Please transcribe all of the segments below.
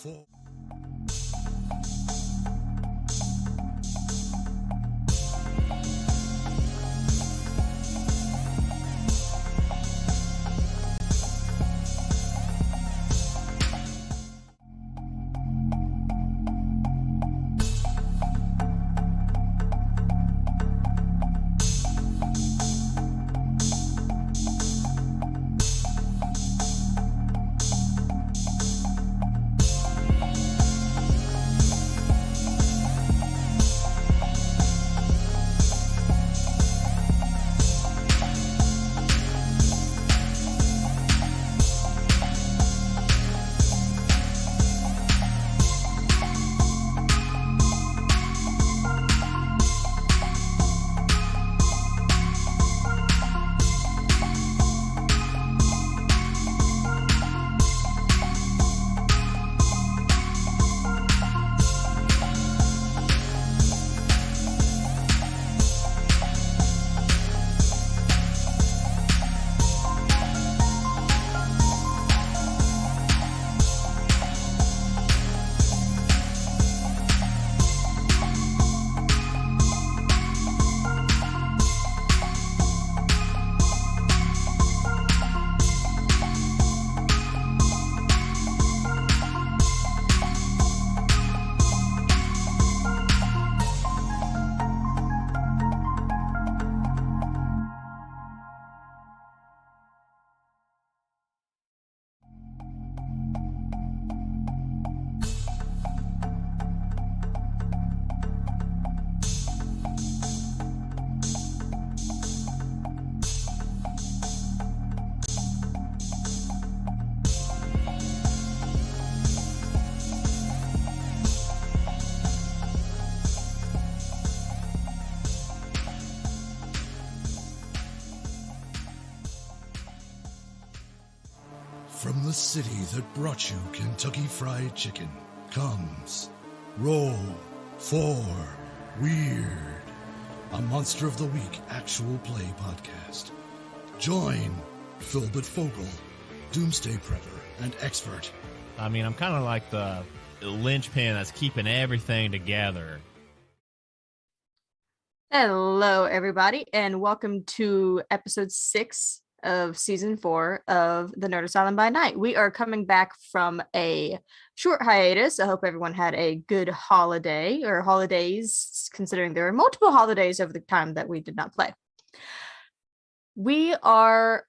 4. From the city that brought you Kentucky Fried Chicken comes Roll for Weird, a Monster of the Week actual play podcast. Join Philbert Fogel, Doomsday Prepper and Expert. I mean, I'm kind of like the linchpin that's keeping everything together. Hello, everybody, and welcome to episode 6 of season 4 of the Nerd Asylum by Night. We are coming back from a short hiatus. I hope everyone had a good holiday or holidays, considering there are multiple holidays over the time that we did not play. We are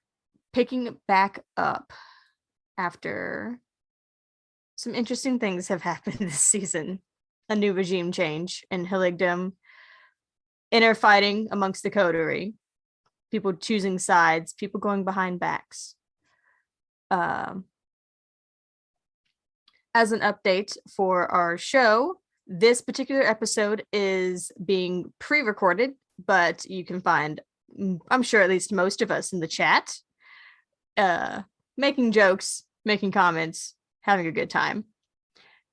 picking back up after some interesting things have happened this season. A new regime change in Hilligdom, inner fighting amongst the coterie, people choosing sides, people going behind backs. As an update for our show, this particular episode is being pre-recorded, but you can find, I'm sure at least most of us in the chat, making jokes, making comments, having a good time.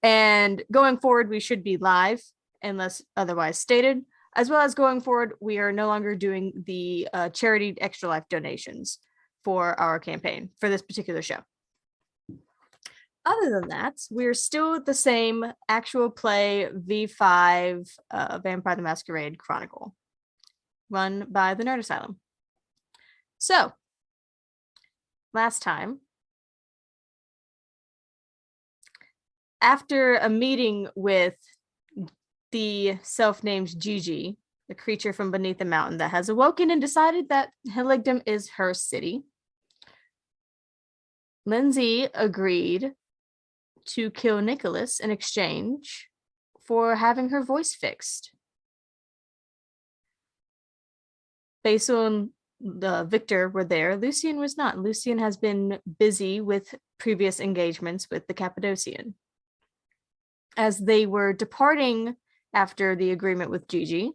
And going forward, we should be live unless otherwise stated. As well as going forward, we are no longer doing the charity Extra Life donations for our campaign for this particular show. Other than that, we're still the same actual play V5 Vampire the Masquerade Chronicle, run by the Nerd Asylum. So, last time, after a meeting with the self-named Gigi, the creature from beneath the mountain that has awoken and decided that Hilligdom is her city, Lindsay agreed to kill Nicholas in exchange for having her voice fixed. Basil and Victor were there. Lucian was not. Lucian has been busy with previous engagements with the Cappadocian. As they were departing after the agreement with Gigi,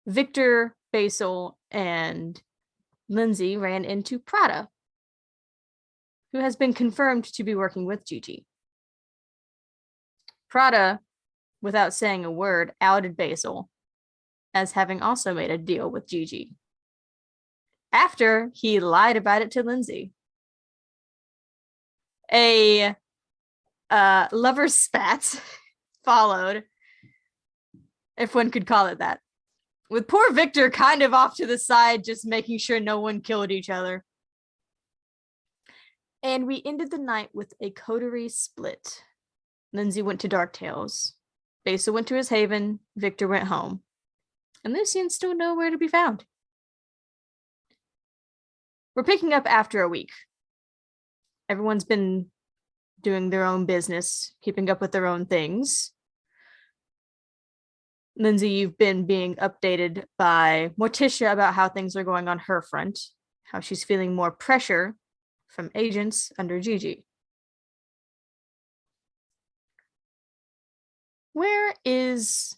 Victor, Basil, and Lindsay ran into Prada, who has been confirmed to be working with Gigi. Prada, without saying a word, outed Basil as having also made a deal with Gigi, after he lied about it to Lindsay. A Lover's spat followed, if one could call it that, with poor Victor kind of off to the side, just making sure no one killed each other. And we ended the night with a coterie split. Lindsay went to Dark Tales. Basil went to his haven. Victor went home. And Lucian's still nowhere to be found. We're picking up after a week. Everyone's been doing their own business, keeping up with their own things. Lindsay, you've been being updated by Morticia about how things are going on her front, how she's feeling more pressure from agents under Gigi. Where is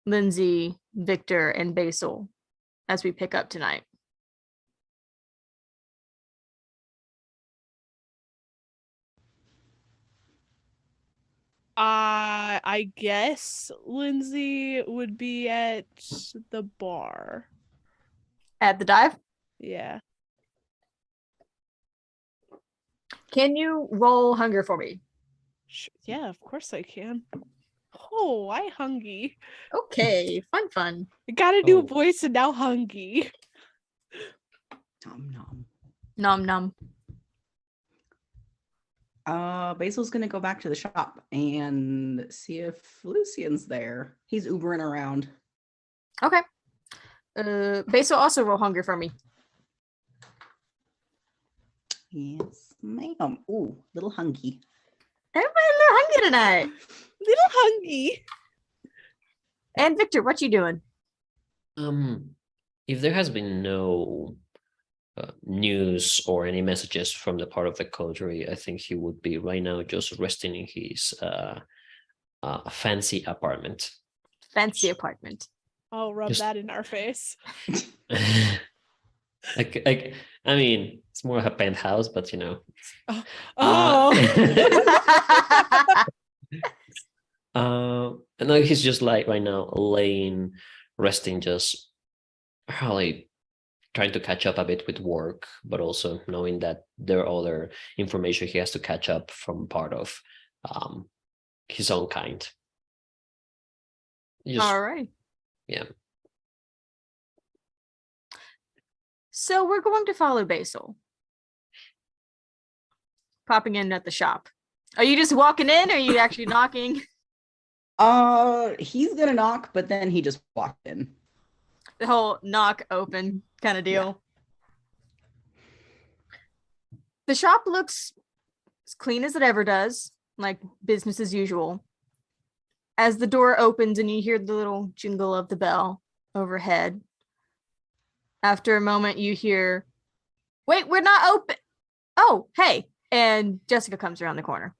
Lindsay, Victor, and Basil as we pick up tonight? I guess Lindsay would be at the bar. At the dive? Yeah. Can you roll hunger for me? Yeah, of course I can. Oh, I hungry. Okay, fun. I gotta do a Oh. voice and now hungry. Nom nom. Nom nom. Basil's gonna go back to the shop and see if Lucian's there. He's Ubering around. Okay. Basil, also roll hunger for me. Yes, ma'am. Ooh, little hungry. Everybody a little hungry tonight. Little hungry. And Victor, what you doing? If there has been no news or any messages from the part of the coterie, I think he would be right now just resting in his fancy apartment. Fancy apartment. I'll rub Just- that in our face. I mean, it's more of a penthouse, but you know. Oh. And like he's just like right now laying, resting, just probably trying to catch up a bit with work, but also knowing that there are other information he has to catch up from part of his own kind. Just, All right. yeah. So we're going to follow Basil. Popping in at the shop. Are you just walking in or are you actually knocking? He's gonna knock, but then he just walked in. The whole knock open kind of deal. The shop looks as clean as it ever does, like business as usual. As the door opens and you hear the little jingle of the bell overhead, after a moment you hear, "Wait, we're not open." Oh, hey. And Jessica comes around the corner.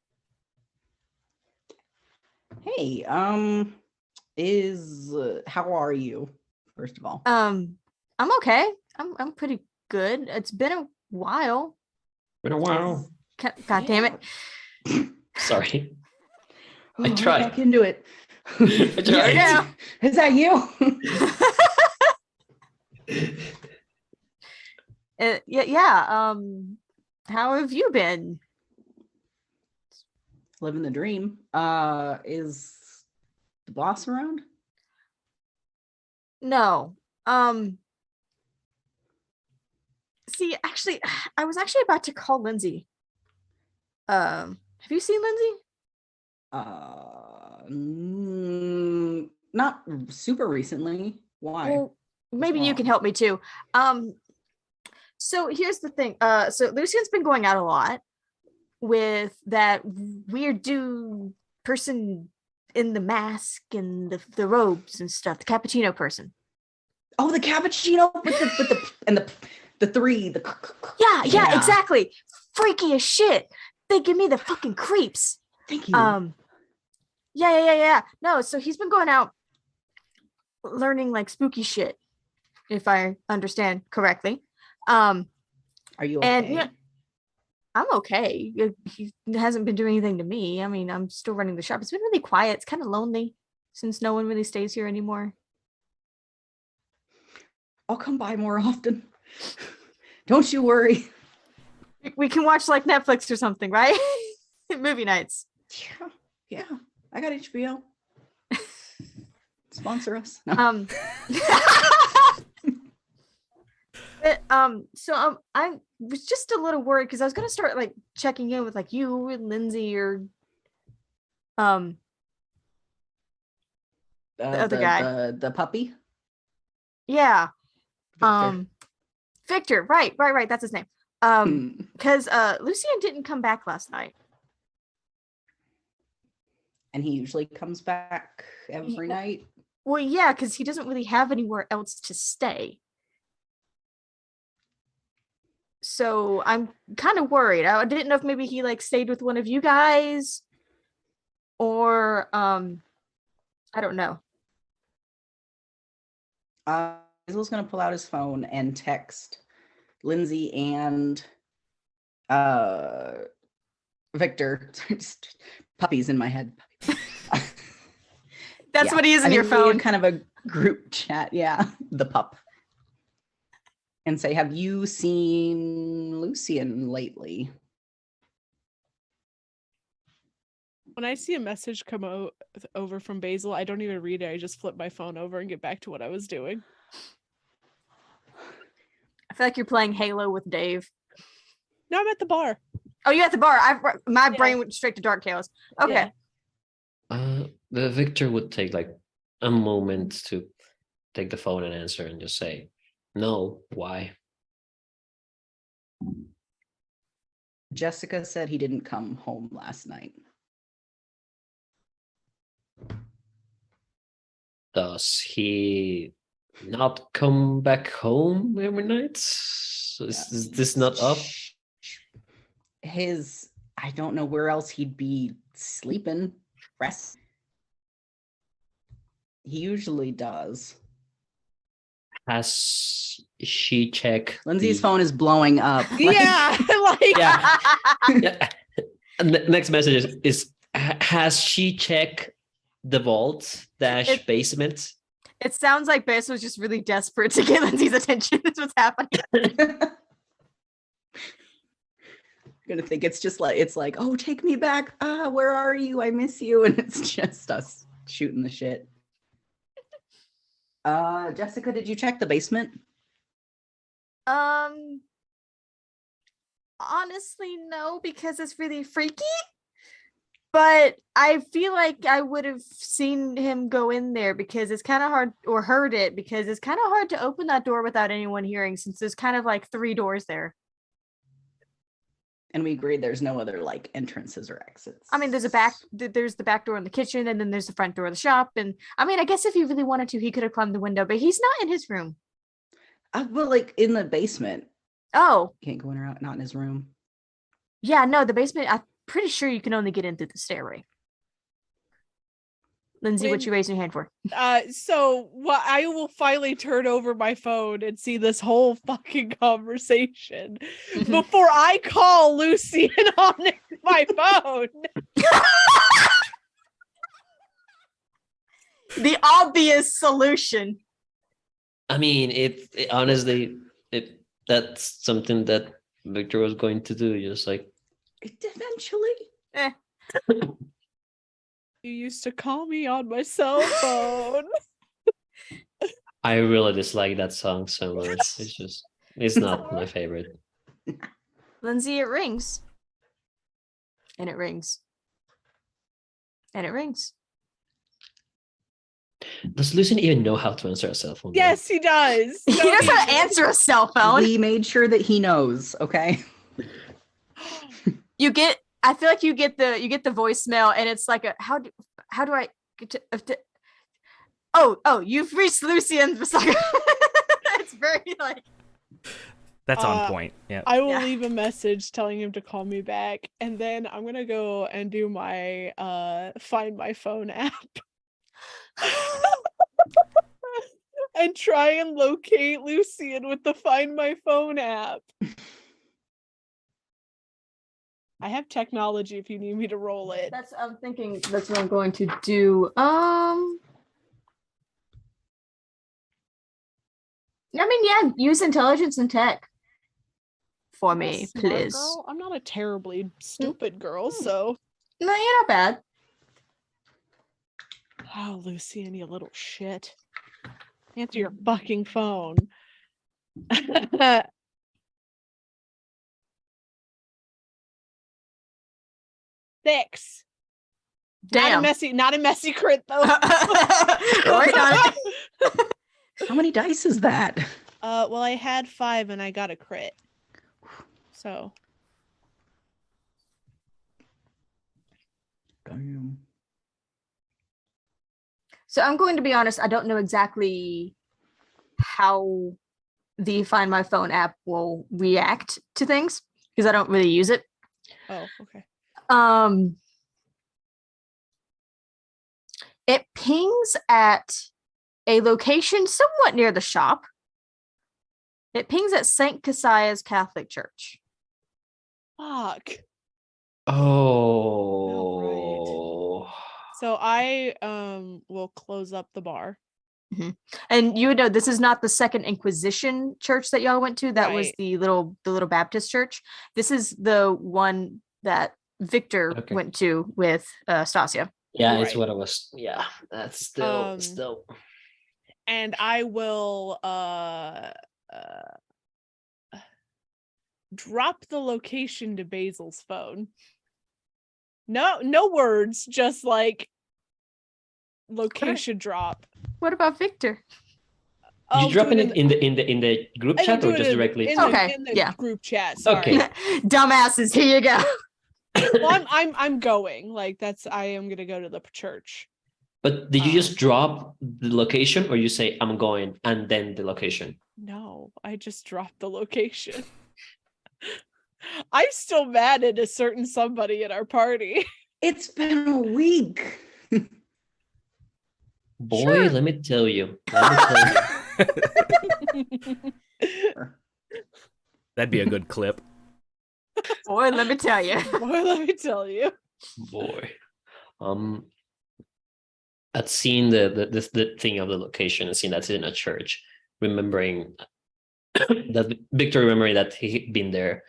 Hey, how are you? First of all, I'm okay. I'm pretty good. It's been a while. Been a while. God damn it. Sorry. Oh, I tried. Back into it. I tried. Yeah. Is that you? Yeah. How have you been? Living the dream. Is the boss around? No. See, actually, I was actually about to call Lindsay. Have you seen Lindsay? Not super recently. Why? Well, maybe you can help me too. So here's the thing. So Lucian's been going out a lot with that weird dude person in the mask and the robes and stuff, the cappuccino person. Oh, the cappuccino with the three. Yeah, exactly. Freaky as shit. They give me the fucking creeps. Thank you. Yeah. No, so he's been going out learning like spooky shit, if I understand correctly. Are you okay? And yeah, I'm okay. He hasn't been doing anything to me. I mean, I'm still running the shop. It's been really quiet. It's kind of lonely since no one really stays here anymore. I'll come by more often. Don't you worry. We can watch like Netflix or something, right? Movie nights. Yeah. I got HBO. Sponsor us. No. I was just a little worried because I was gonna start like checking in with like you and Lindsay or the other guy. The puppy. Yeah. Victor. Victor, right, that's his name. Because Lucian didn't come back last night. And he usually comes back every night. Well, yeah, because he doesn't really have anywhere else to stay. So I'm kind of worried. I didn't know if maybe he like stayed with one of you guys or I don't know. Basil's gonna pull out his phone and text Lindsay and Victor. Puppies in my head. That's what he is in your phone. Kind of a group chat. Yeah, the pup. And say, have you seen Lucian lately? When I see a message come over from Basil, I don't even read it. I just flip my phone over and get back to what I was doing. I feel like you're playing Halo with Dave. No, I'm at the bar. Oh, you at the bar? My brain went straight to Dark Chaos. Okay. Yeah. The Victor would take like a moment to take the phone and answer and just say, no, why? Jessica said he didn't come home last night. Does he not come back home every night? So is this not up? I don't know where else he'd be sleeping. Rest. He usually does. Has she checked? Lindsay's phone is blowing up. Yeah, like Yeah. Yeah. And the next message is has she checked the vault - basement? It sounds like Basil was just really desperate to get Lindsay's attention. That's what's happening. I'm gonna think it's like, oh, take me back. Where are you? I miss you. And it's just us shooting the shit. Jessica, did you check the basement? Honestly, no, because it's really freaky. But I feel like I would have seen him go in there because it's kind of hard, or heard it because it's kind of hard to open that door without anyone hearing, since there's kind of like 3 doors there. And we agreed there's no other like entrances or exits. I mean, there's the back door in the kitchen, and then there's the front door of the shop. And I mean, I guess if he really wanted to, he could have climbed the window, but he's not in his room. Well, like in the basement. Oh, Can't go in or out, not in his room. yeah, no, the basement, I'm pretty sure you can only get in through the stairway. Lindsay, what you raising your hand for? So I will finally turn over my phone and see this whole fucking conversation before I call Lucian on my phone. The obvious solution. I mean, honestly, that's something that Victor was going to do. Just like Eventually. You used to call me on my cell phone. I really dislike that song so much. It's not my favorite. Lindsay, it rings. And it rings. And it rings. Does Lucian even know how to answer a cell phone? Yes, he does. He knows how to answer a cell phone. We made sure that he knows, okay? I feel like you get the voicemail, and it's like how do I get to you've reached Lucian. It's very like that's on point. Yeah. I will leave a message telling him to call me back, and then I'm gonna go and do my Find My Phone app. And try and locate Lucian with the Find My Phone app. I have technology if you need me to roll it. I'm thinking that's what I'm going to do. I mean, yeah, use intelligence and tech. for I'm a me, smart please? girl. I'm not a terribly stupid girl, so. No, you're not bad. Oh, Lucian, you little shit. Answer your fucking phone. Six. Damn. Not a messy crit though. Right on it. How many dice is that? Well, I had 5 and I got a crit. So Damn. So I'm going to be honest, I don't know exactly how the Find My Phone app will react to things because I don't really use it. oh, okay. It pings at a location somewhat near the shop. It pings at St. Cassia's Catholic Church. Fuck. Oh. So I will close up the bar. And you would know this is not the Second Inquisition church that y'all went to. That was Right. the little Baptist church. This is the one that Victor Okay. went to with Stasia. Yeah, it's Right. what I was. Yeah, that's still. And I will drop the location to Basil's phone. No words, just like location drop. What about Victor? Did I'll you drop do it in the group I'll chat do or it just in- directly? in to- Okay, in the yeah. group chat. Sorry. Okay. Dumbasses, here you go. Well, I'm going. Like I am gonna go to the church. But did you just drop the location, or you say I'm going and then the location? No, I just dropped the location. I'm still mad at a certain somebody in our party. It's been a week. Boy, let me tell you. That'd be a good clip. Boy, let me tell you. Boy, let me tell you. Boy. I'd seen the thing of the location and seen that's in a church, remembering that Victor remembering that he'd been there.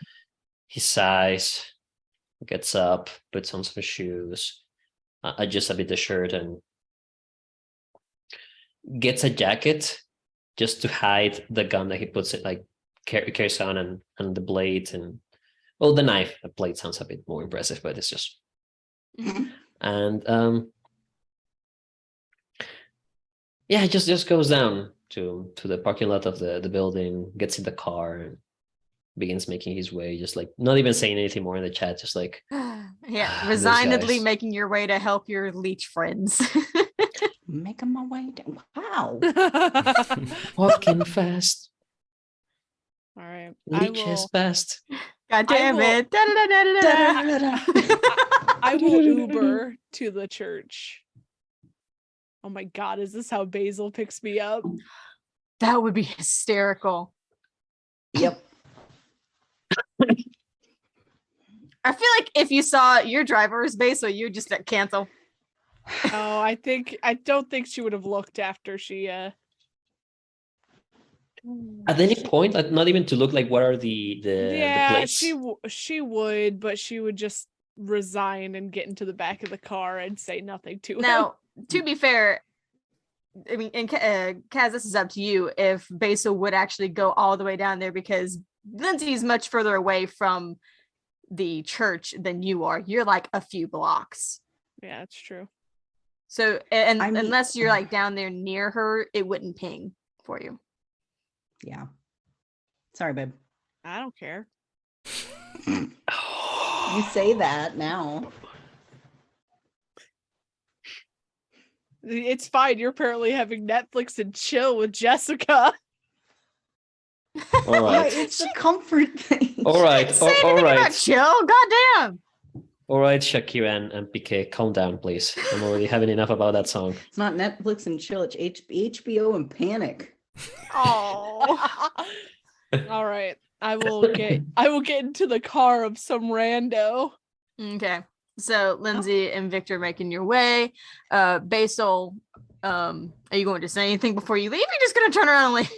He sighs, gets up, puts on some shoes, adjusts a bit the shirt, and gets a jacket just to hide the gun that he puts it like carries on and the blade and well the knife. The blade sounds a bit more impressive, but it's just and yeah, just goes down to the parking lot of the building, gets in the car and begins making his way, just like not even saying anything more in the chat, just like Yeah, Those resignedly guys. making your way to help your leech friends. Making my way down. Wow. walking fast, All right. leeches fast. God damn will- it. Da-da-da-da-da-da. I will Uber to the church. Oh my god, is this how Basil picks me up? That would be hysterical. Yep. I feel like if you saw your driver's base, so you would just cancel. Oh, I don't think she would have looked after she At any point, like not even to look like what are the yeah, plates. she would, but she would just resign and get into the back of the car and say nothing to him. Now, to be fair, I mean, and Kaz, this is up to you if Basil would actually go all the way down there because Lindsay's much further away from the church than you are. You're like a few blocks. Yeah, that's true. So, and I mean- unless you're like down there near her, it wouldn't ping for you. Yeah. Sorry, babe. I don't care. You say that now. It's fine. You're apparently having Netflix and chill with Jessica. All Yeah, right, it's a comfort thing. all right, Say anything all about right, chill. Goddamn. all right, Shakira and PK, calm down, please. I'm already having enough about that song. It's not Netflix and chill. It's HBO and Panic. Oh. All right. I will get into the car of some rando. Okay. So Lindsay and Victor making your way. Basil, are you going to say anything before you leave? You're just gonna turn around and leave.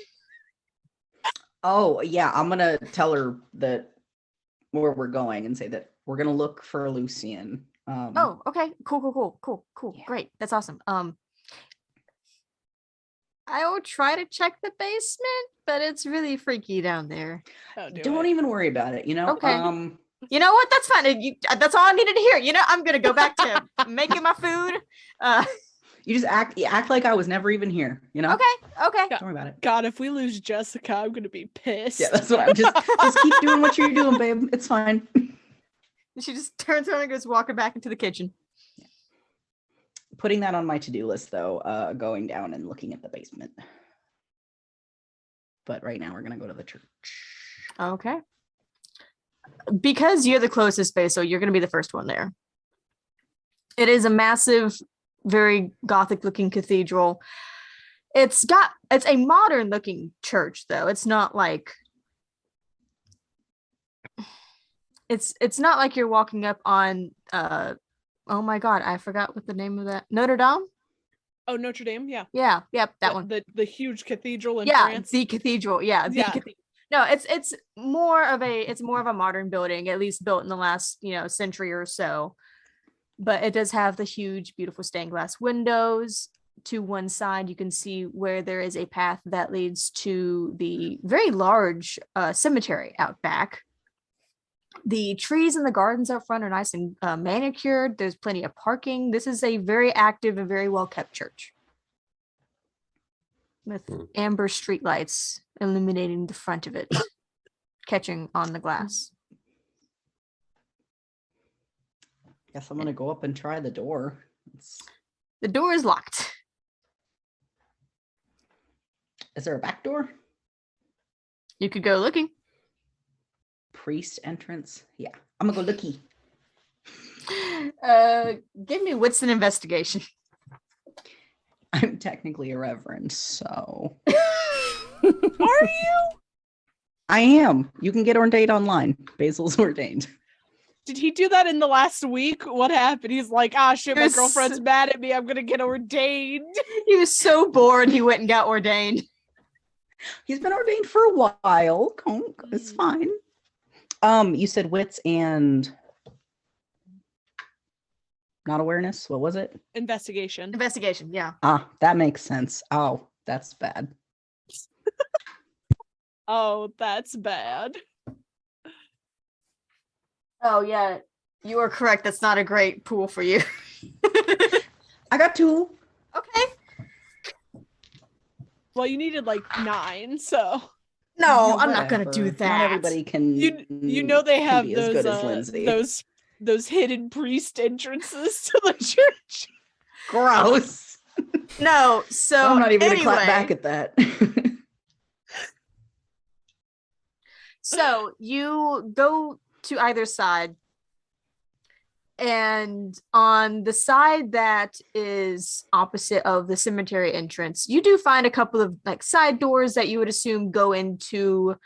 Oh, yeah. I'm going to tell her that where we're going and say that we're gonna look for Lucian. Oh, okay. Cool. Yeah. Great. That's awesome. I will try to check the basement, but it's really freaky down there. Don't even worry about it. Okay. You know what? That's fine. That's all I needed to hear. I'm gonna go back to making my food. You just act like I was never even here. Okay. Don't worry about it. God, if we lose Jessica, I'm gonna be pissed. Yeah, that's what I'm just keep doing what you're doing, babe. It's fine. She just turns around and goes walking back into the kitchen. Putting that on my to-do list, though, going down and looking at the basement. But right now we're gonna go to the church. Okay. Because you're the closest space, so you're going to be the first one there. It is a massive, very Gothic-looking cathedral. It's a modern-looking church, though. It's not like it's not like you're walking up on oh my God, I forgot what the name of that. Notre Dame? Oh, Notre Dame, yeah. Yeah, that one. The huge cathedral in Yeah, France. the cathedral. Yeah, the cathedral. No, it's more of a modern building, at least built in the last, century or so. But it does have the huge, beautiful stained glass windows. To one side, you can see where there is a path that leads to the very large cemetery out back. The trees in the gardens out front are nice and manicured. There's plenty of parking. This is a very active and very well kept church with amber streetlights illuminating the front of it, catching on the glass. Guess I'm gonna go up and try the door. The door is locked. Is there a back door? You could go looking. Priest entrance? Yeah, I'm gonna go looky. Give me wits and investigation. I'm technically a reverend, so. Are you? I am. You can get ordained online. Basil's ordained. Did he do that in the last week? What happened? He's like, shit, my girlfriend's mad at me. I'm gonna get ordained. He was so bored he went and got ordained. He's been ordained for a while. It's fine. You said wits and not awareness. What was it? Investigation. Investigation, yeah. That makes sense. Oh, that's bad. Oh, that's bad. Oh, yeah. You are correct. That's not a great pool for you. I got 2. Okay. Well, you needed like 9, so. No, I'm not gonna do Whatever. that. Not everybody can. You know they have be as good as Lindsay. those hidden priest entrances to the church. Gross. No, so I'm not even gonna clap anyway, back at that. So you go to either side, and on the side that is opposite of the cemetery entrance, you do find a couple of like side doors that you would assume go into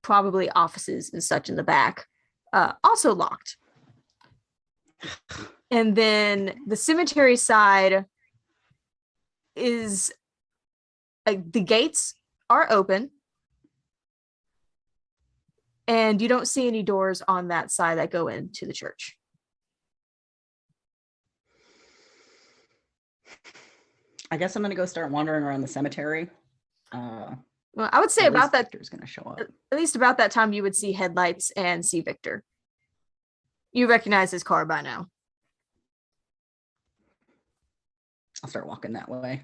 probably offices and such in the back, also locked. And then the cemetery side is like the gates are open. And you don't see any doors on that side that go into the church. I guess I'm gonna go start wandering around the cemetery. Well, I would say At least about that, Victor's gonna show up. at least about that time, you would see headlights and see Victor. You recognize his car by now. I'll start walking that way.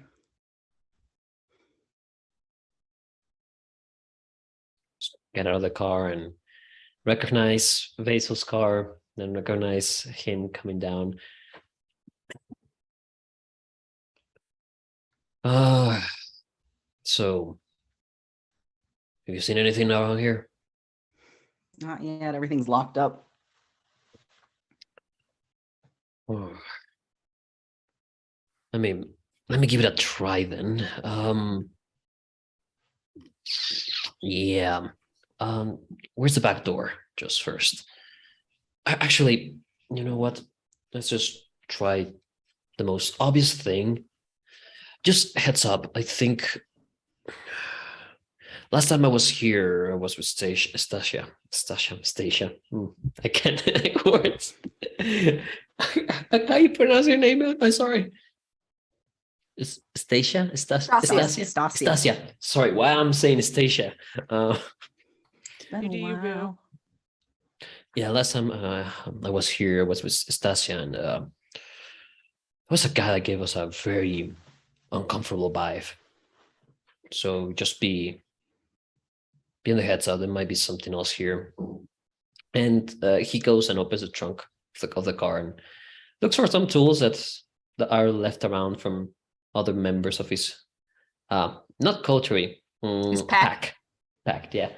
Get out of the car and recognize Vasil's car, then recognize him coming down. So have you seen anything around here? Not yet. Everything's locked up. Oh. I mean, let me give it a try then. Yeah. Where's the back door? Just first. Actually, you know what? Let's just try the most obvious thing. Just heads up, I think Last time I was here, I was with Stasia. I can't make words. How you pronounce your name? I'm sorry. Stasia? Stasia. Sorry, why I'm saying Stasia. It's been You a do you, boo. while. Yeah, last time I was here, I was with Stasia, and there was a guy that gave us a very uncomfortable vibe. So just be on the heads up. There might be something else here. And he goes and opens the trunk of the car and looks for some tools that are left around from other members of his not coterie, His pack. Pack, yeah.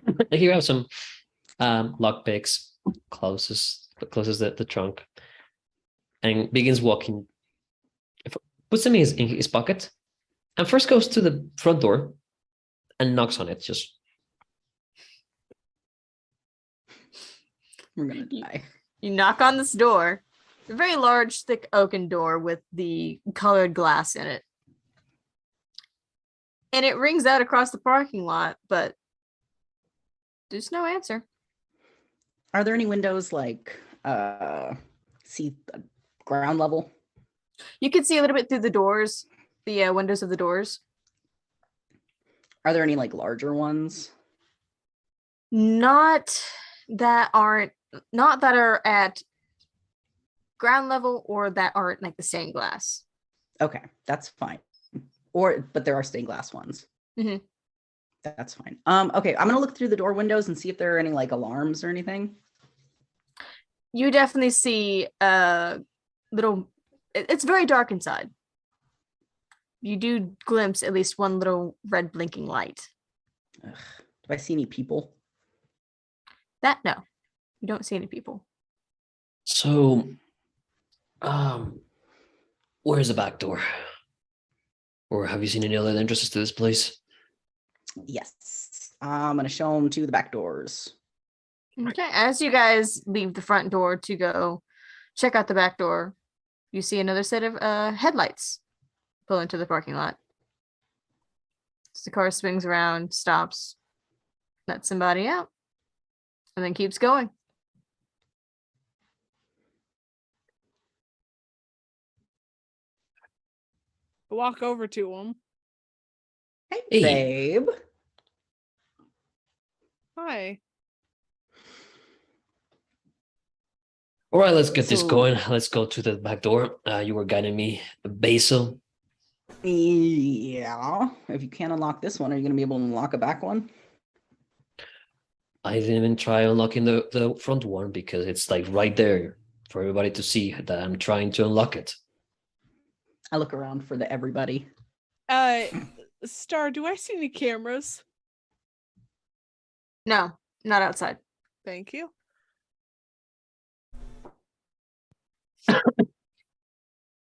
And here we have some lock picks, closes the trunk, and begins walking. Puts them in his pocket, and first goes to the front door and knocks on it. Just We're gonna die. You knock on this door, a very large, thick oaken door with the colored glass in it. And it rings out across the parking lot, but there's no answer. Are there any windows like see ground level? You can see a little bit through the doors, the windows of the doors. Are there any like larger ones? Not that are at ground level or that aren't like the stained glass. Okay, that's fine. But there are stained glass ones. Mhm. That's fine. Okay, I'm gonna look through the door windows and see if there are any like alarms or anything. You definitely see little. It's very dark inside. You do glimpse at least one little red blinking light. Ugh. Do I see any people? That no, you don't see any people. so. Where's the back door? Or have you seen any other entrances to this place? Yes. I'm gonna show them to the back doors. Okay, as you guys leave the front door to go check out the back door, you see another set of headlights pull into the parking lot. So the car swings around, stops, lets somebody out, and then keeps going. Walk over to him. Hey, Hey. babe. Hi. All right, let's get this So- going. Let's go to the back door. You were guiding me, Basil. Yeah. If you can't unlock this one, are you gonna be able to unlock a back one? I didn't even try unlocking the front one because it's like right there for everybody to see that I'm trying to unlock it. I look around for the everybody. Star, do I see any cameras? No, not outside. Thank you.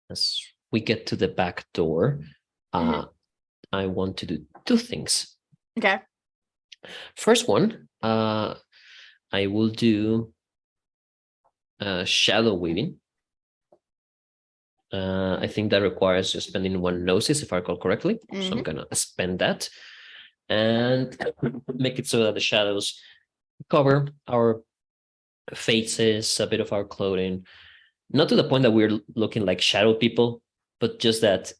As we get to the back door, I want to do two things. Okay. First one, I will do shadow weaving. I think that requires just spending one gnosis, if I recall correctly. So I'm gonna spend that and make it so that the shadows cover our faces, a bit of our clothing. Not to the point that we're looking like shadow people, but just that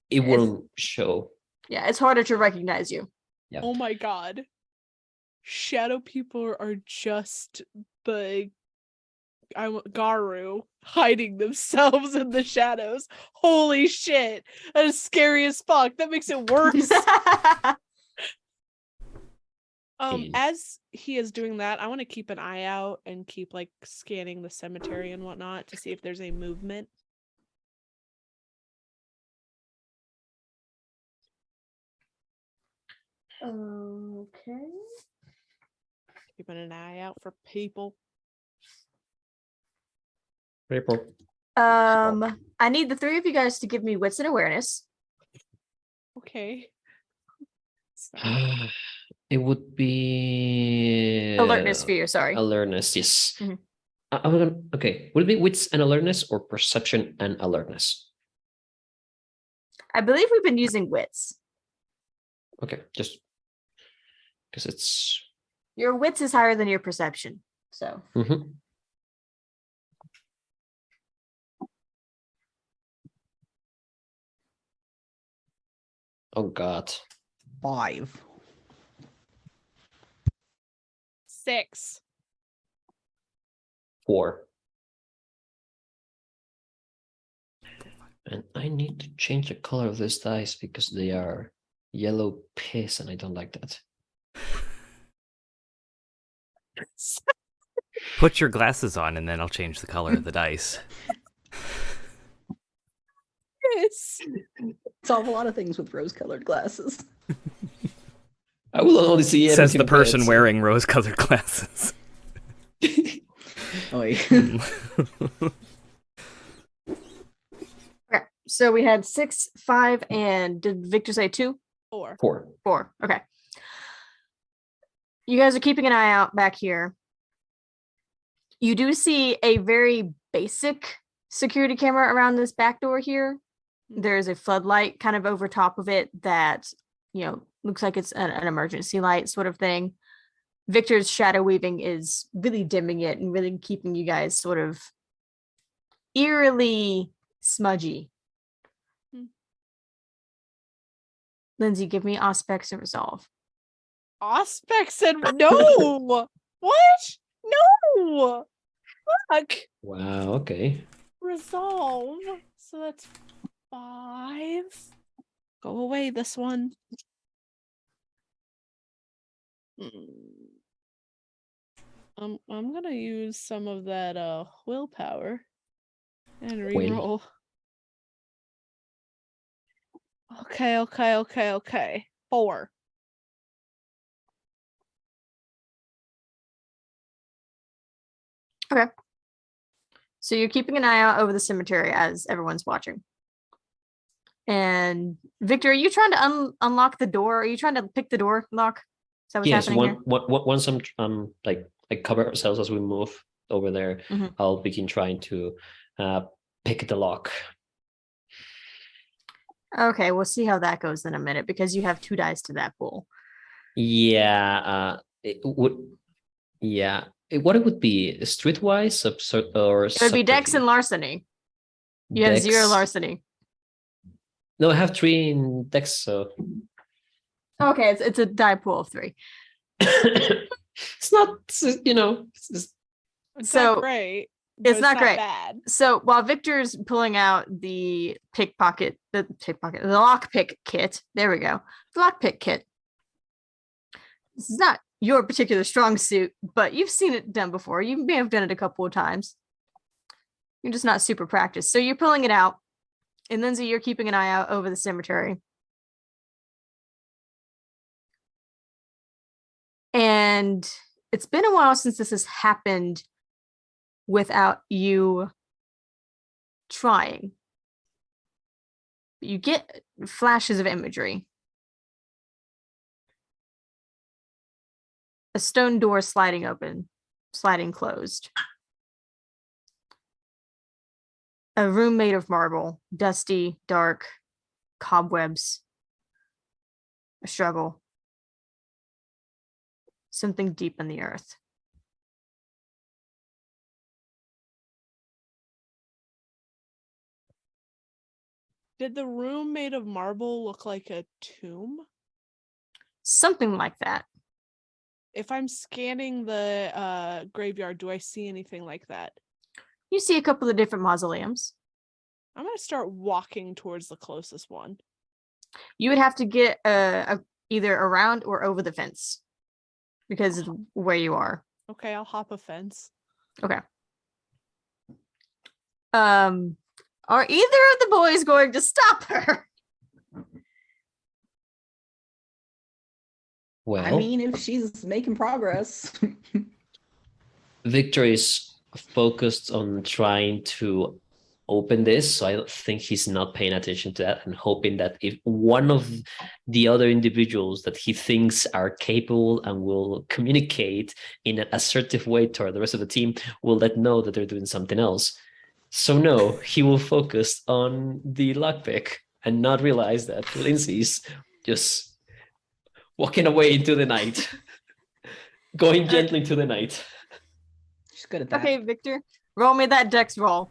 it won't show. Yeah, it's harder to recognize you. Yeah. Oh my god. Shadow people are just the Garu hiding themselves in the shadows. Holy shit. That is scary as fuck. That makes it worse. As he is doing that, I want to keep an eye out and keep like scanning the cemetery and whatnot to see if there's a movement. Okay. Keeping an eye out for people. Report. I need the three of you guys to give me wits and awareness. Okay. It would be Alertness for you, sorry. Alertness, yes. Mhm. I'm gonna, okay. Would it be wits and alertness or perception and alertness? I believe we've been using wits. Okay, just because it's. Your wits is higher than your perception. So Mhm. Oh God. 5. 6. 4. And I need to change the color of this dice because they are yellow piss, and I don't like that. Put your glasses on, and then I'll change the color of the dice. Yes. Solve a lot of things with rose-colored glasses. I will only see Says the everything person red, so- wearing rose-colored glasses. Oy. okay. So we had 6, 5, and did Victor say 2? 4. 4. 4. Okay. You guys are keeping an eye out back here. You do see a very basic security camera around this back door here. There's a floodlight kind of over top of it that, looks like it's an emergency light sort of thing. Victor's shadow weaving is really dimming it and really keeping you guys sort of eerily smudgy. Lindsay, give me aspects and resolve. Aspects and no. What? No. Fuck. Wow. Okay. Resolve. So that's 5. Go away, this one. I'm gonna use some of that willpower and reroll. Okay. 4. Okay. So you're keeping an eye out over the cemetery as everyone's watching. And Victor, are you trying to unlock the door? Are you trying to pick the door lock? Is that what's Yes. happening here? Once I'm like cover ourselves as we move over there, Mhm. I'll begin trying to pick the lock. Okay, we'll see how that goes in a minute because you have 2 dice to that pool. Yeah. It would. Yeah. What it would be streetwise or It would be Dex and larceny. You have 0 larceny. No, I have 3 in Dex, so Okay, it's a die pool of 3. it's not. It's just, It's So, not great. but it's not great. Bad. So while Victor's pulling out the lockpick kit, there we go. The lockpick kit. This is not your particular strong suit, but you've seen it done before. You may have done it a couple of times. You're just not super practiced. So you're pulling it out. And Lindsay, you're keeping an eye out over the cemetery. And it's been a while since this has happened without you trying. You get flashes of imagery. A stone door sliding open, sliding closed. A room made of marble, dusty, dark, cobwebs. A struggle. Something deep in the earth. Did the room made of marble look like a tomb? Something like that. If I'm scanning the graveyard, do I see anything like that? You see a couple of different mausoleums. I'm gonna start walking towards the closest one. You would have to get either around or over the fence because of where you are. Okay, I'll hop a fence. Okay. Are either of the boys going to stop her? well, I mean, if she's making progress. Victor is focused on trying to open this, so I think he's not paying attention to that and hoping that if one of the other individuals that he thinks are capable and will communicate in an assertive way toward the rest of the team will let know that they're doing something else. So no, he will focus on the lockpick and not realize that Lindsay's just walking away into the night. Going gently to the night. She's good at that. Okay, Victor, roll me that dex roll.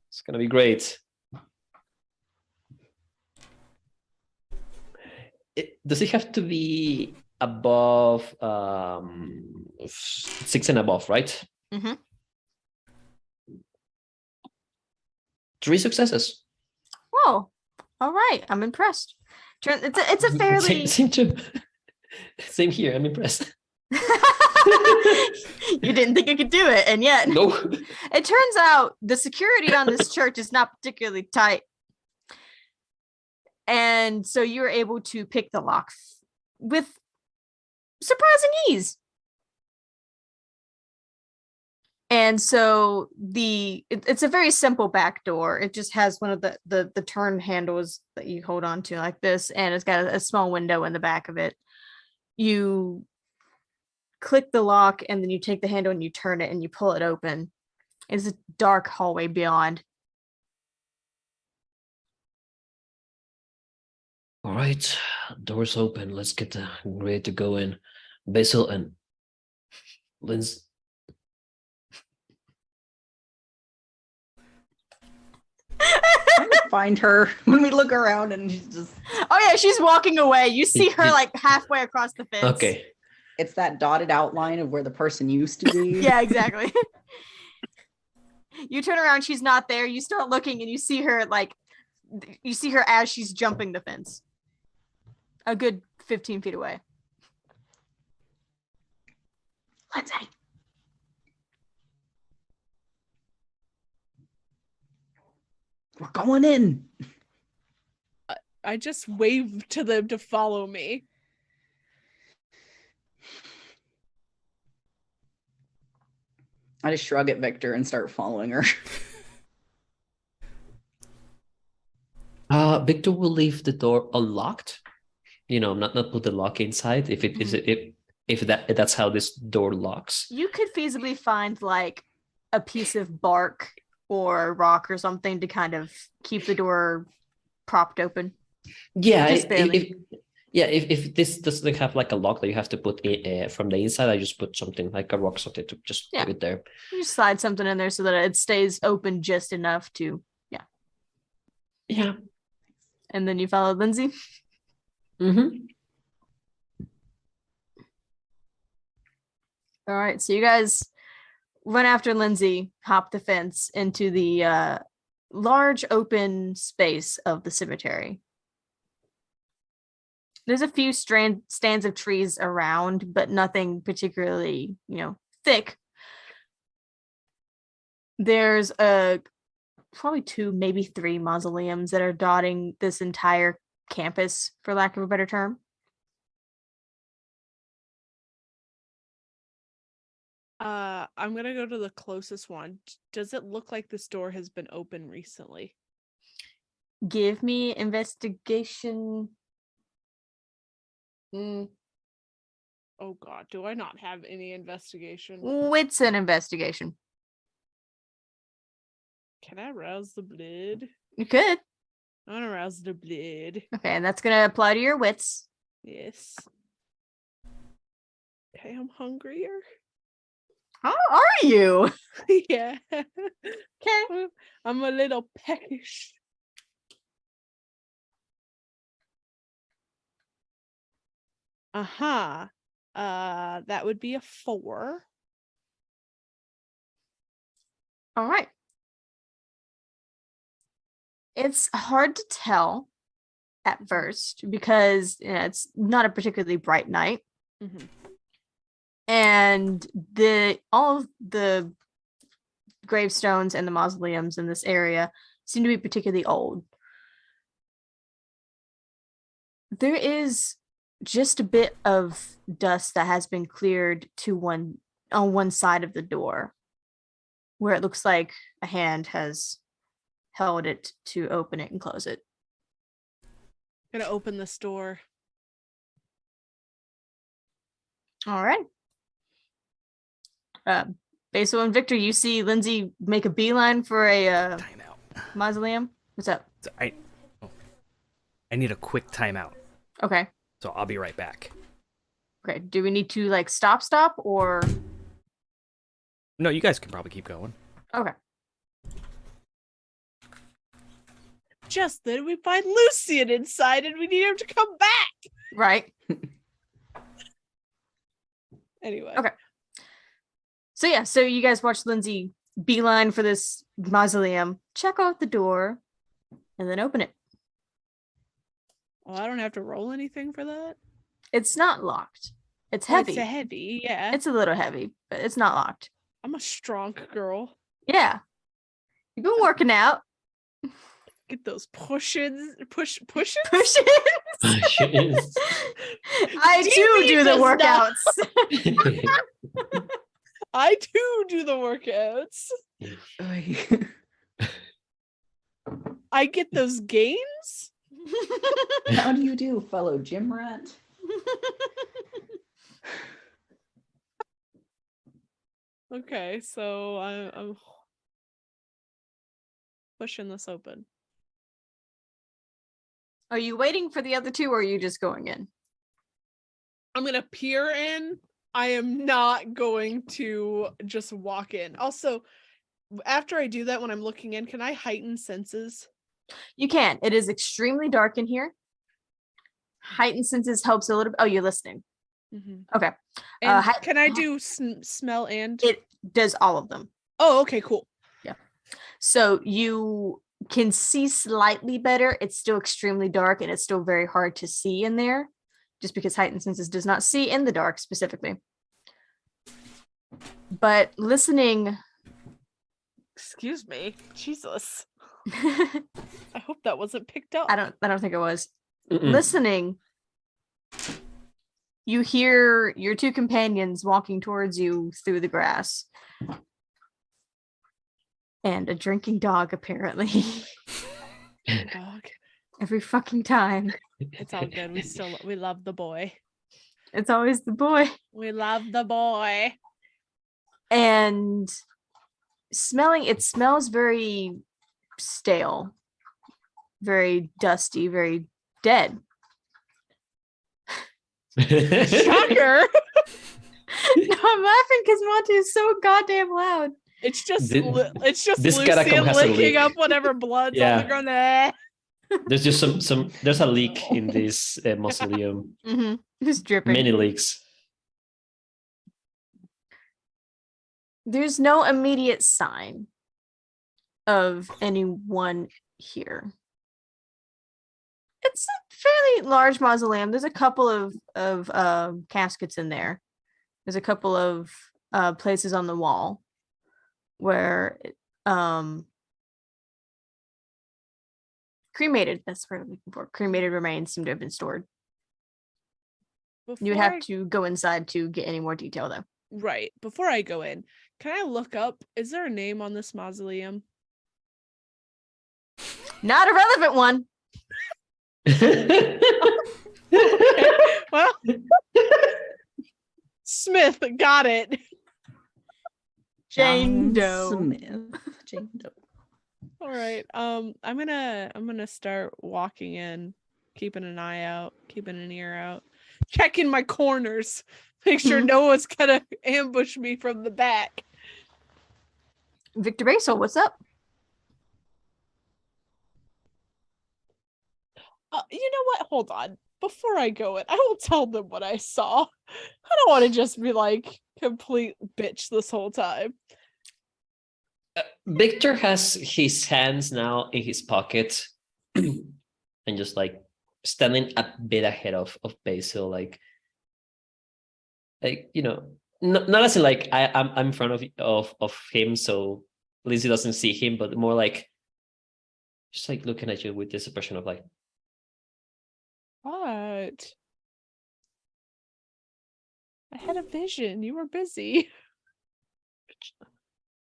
It's gonna be great. Does it have to be above 6 and above, right? Mhm. 3 successes. Whoa. All right. I'm impressed. It's a fairly Same here. I'm impressed. You didn't think I could do it, and yet No. it turns out the security on this church is not particularly tight. And so you're able to pick the lock with surprising ease. And so it's a very simple back door. It just has one of the turn handles that you hold on to like this, and it's got a small window in the back of it. You click the lock, and then you take the handle and you turn it and you pull it open. It's a dark hallway beyond. All right, doors open. Let's get ready to go in. Basil and Linz. Find her when we look around, and she's just. Oh yeah, she's walking away. You see her like halfway across the fence. Okay. It's that dotted outline of where the person used to be. Yeah, exactly. You turn around, she's not there. You start looking, and you see her as she's jumping the fence. A good 15 feet away. Lindsay. We're going in. I just wave to them to follow me. I just shrug at Victor and start following her. Victor will leave the door unlocked. Not put the lock inside if it is if that's how this door locks. You could feasibly find like a piece of bark or rock or something to kind of keep the door propped open. Yeah, Just barely. if this doesn't have like a lock that you have to put from the inside, I just put something like a rock something to just Yeah. put it there. You just slide something in there so that it stays open just enough to, Yeah. and then you follow Lindsay. Mm-hmm. All right, so you guys run after Lindsay, hop the fence into the large open space of the cemetery. There's a few stands of trees around, but nothing particularly, thick. There's probably 2, maybe 3 mausoleums that are dotting this entire campus, for lack of a better term. I'm gonna go to the closest one. Does it look like this door has been open recently? Give me investigation. Oh god, do I not have any investigation? Wits and investigation. Can I rouse the blood? You could. I want to rouse the blood. Okay, and that's gonna apply to your wits. Yes. Okay, I'm hungrier. How are you? Yeah. Okay. I'm a little peckish. Uh-huh. That would be a 4. All right. It's hard to tell at first because it's not a particularly bright night. Mm-hmm. And all of the gravestones and the mausoleums in this area seem to be particularly old. There is just a bit of dust that has been cleared on one side of the door, where it looks like a hand has held it to open it and close it. Gonna open this door. All right. Basil and Victor, you see Lindsay make a beeline for a Timeout. mausoleum. What's up? So I need a quick timeout. Okay. So I'll be right back. Okay. Do we need to like stop or No, you guys can probably keep going. okay. Just then we find Lucian inside and we need him to come back. Right. Anyway. Okay. So yeah, so you guys watch Lindsay beeline for this mausoleum, check out the door, and then open it. Oh, I don't have to roll anything for that. It's not locked. It's Oh, heavy. it's a heavy, yeah. It's a little heavy, but it's not locked. I'm a strong girl. Yeah. You've been working out. Get those pushes. Pushes. Shit. I too do the does not. workouts. I too do the workouts. I get those gains. How do you do, fellow gym rat? Okay, so I'm pushing this open. Are you waiting for the other two or are you just going in? I'm gonna peer in. I am not going to just walk in. Also, after I do that, when I'm looking in, can I heighten senses? You can. It is extremely dark in here. Heightened senses helps a little bit. Oh, you're listening. Okay. And can I do smell and? It does all of them. Oh, okay, cool. Yeah. So you can see slightly better. It's still extremely dark and it's still very hard to see in there just because heightened senses does not see in the dark specifically. But listening. Excuse me. Jesus. I I hope that wasn't picked up. don't think it was. Mm-mm. Listening. You hear your two companions walking towards you through the grass. And a drinking dog, apparently. Dog. Every fucking time. It's all good. We love the boy. It's always the boy. We love the boy. And it smells very stale, very dusty, very dead. Shocker. No, I'm laughing because Monty is so goddamn loud. It's just This Lucian catacomb has a licking leak. up whatever blood's on Yeah. the ground. Eh. There's just there's a leak in this mausoleum. Just dripping. Many leaks. There's no immediate sign of anyone here. It's a fairly large mausoleum. There's a couple of caskets in there. There's a couple of places on the wall where cremated, that's what I'm looking for. Cremated remains seem to have been stored. You would have to go inside to get any more detail though. Right. Before I go in, can I look up? Is there a name on this mausoleum? Not a relevant one. Well, Smith got it. Jane John Doe. Smith. Jane Doe. All right. I'm gonna start walking in, keeping an eye out, keeping an ear out, checking my corners, make sure no one's gonna ambush me from the back. Victor Basil, what's up? You know what? Hold on. Before I go in, I will tell them what I saw. I don't want to just be like complete bitch this whole time. Victor has his hands now in his pocket and just like standing a bit ahead of Basil, like you know, not as in like I'm in front of him, so Lizzie doesn't see him, but more like just like looking at you with this expression of like, What? I had a vision. You were busy.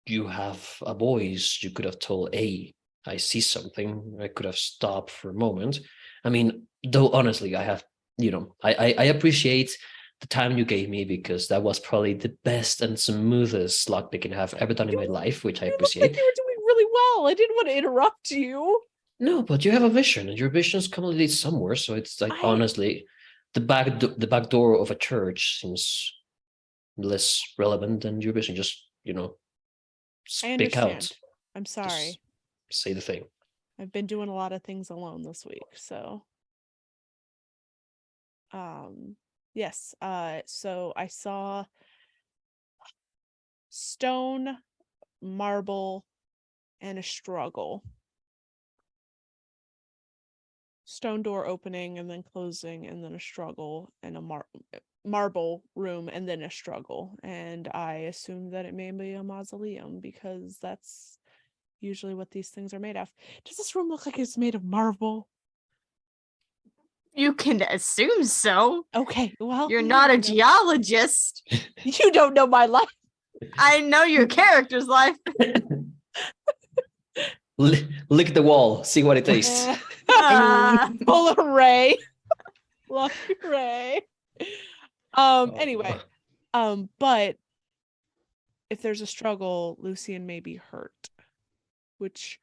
you have a voice. You could have told, hey, I see something. I could have stopped for a moment. I mean, though honestly, I have, you know, I appreciate the time you gave me because that was probably the best and smoothest lockpicking I've ever done in my life, which I You looked appreciate. like you were doing really well. I didn't want to interrupt you. No, but you have a vision, and your visions come lead somewhere. So it's like I- honestly, the back door of a church seems less relevant than your vision. Just I speak out. understand. I'm sorry. Just say the thing. I've been doing a lot of things alone this week, so yes. So I saw stone, marble, and a struggle. Stone door opening and then closing, and then a struggle, and a marble room, and then a struggle. And I assumed that it may be a mausoleum because that's usually what these things are made of. Does this room look like it's made of marble? You can assume so. Okay, well, You're not a know. geologist. You don't know my life. I know your character's life. Lick the wall. See what it tastes. Full of Ray. Love you, Ray. Anyway, but if there's a struggle, Lucian may be hurt. Which,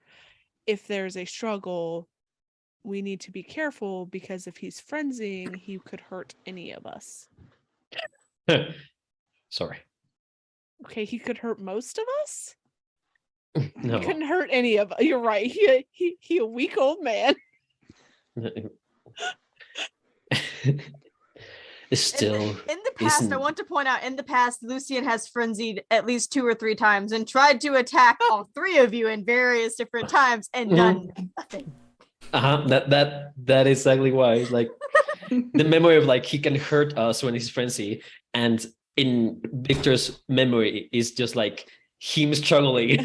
if there's a struggle, we need to be careful because if he's frenzying, he could hurt any of us. Sorry. Okay, he could hurt most of us. No. He couldn't hurt any of us. You're right. He a weak old man. It's still In the past, I isn't- want to point out, in the past, Lucian has frenzied at least 2 or 3 times and tried to attack all 3 of you in various different times and done nothing. That is exactly why. It's like the memory of like he can hurt us when he's frenzy, and in Victor's memory is just like him struggling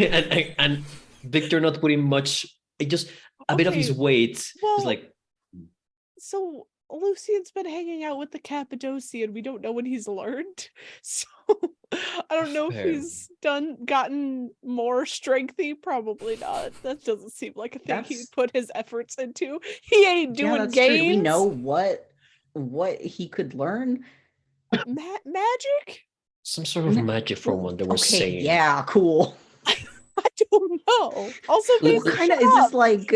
and Victor not putting much, just a bit of his Okay, weight. well, It's like So Lucian's been hanging out with the Cappadocian. We don't know what he's learned. So I don't know Fair. if he's gotten more strengthy. Probably not. That doesn't seem like a thing he'd That's- put his efforts into. He ain't Yeah, doing that's true. games. Do we know what he could learn? Magic? some sort of magic from what they were Okay, saying. yeah, cool. I don't know. Also, What What maybe kind of shut is this up. like?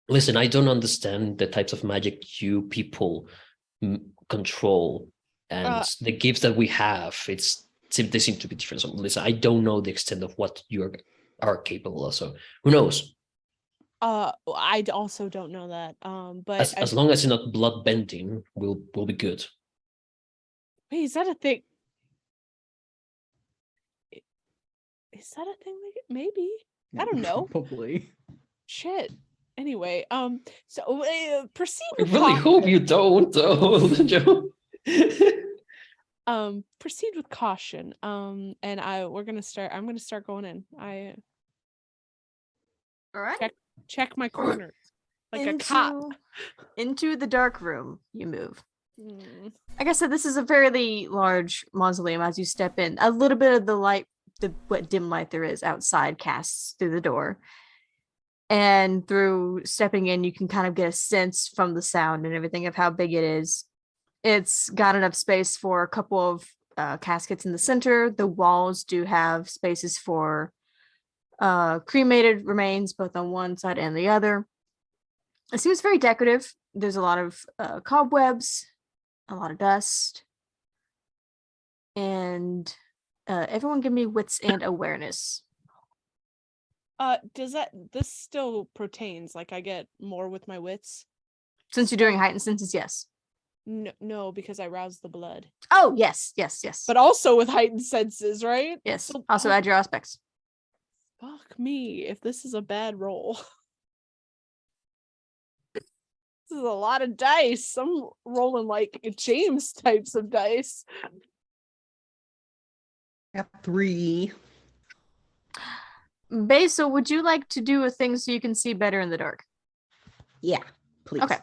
Listen, I don't understand the types of magic you people control, and the gifts that we have. They seem to be different. So listen, I don't know the extent of what you are capable of. So who knows? I also don't know that. But As long as it's not blood bending, we'll be good. wait, is that a thing? Is that a thing? Maybe. I don't know. Probably. Shit. Anyway, so proceed I with really caution. hope you don't, though, Joe. Proceed with caution. And I'm gonna start going in. I All right. check my corners like a cop. Into the dark room you move. Mm. Like I said, this is a fairly large mausoleum. As you step in, a little bit of the light, what dim light there is outside, casts through the door. And through stepping in, you can kind of get a sense from the sound and everything of how big it is. It's got enough space for a couple of caskets in the center. The walls do have spaces for cremated remains, both on one side and the other. It seems very decorative. There's a lot of cobwebs, a lot of dust. And everyone give me wits and awareness. This still pertains, like I get more with my wits? Since you're doing heightened senses, yes. No, because I rouse the blood. Oh, yes. But also with heightened senses, right? Yes. So- Also add your aspects. Fuck me if this is a bad roll. This is a lot of dice. I'm rolling like James types of dice. Got 3. Basil, would you like to do a thing so you can see better in the dark? Yeah, please. Okay.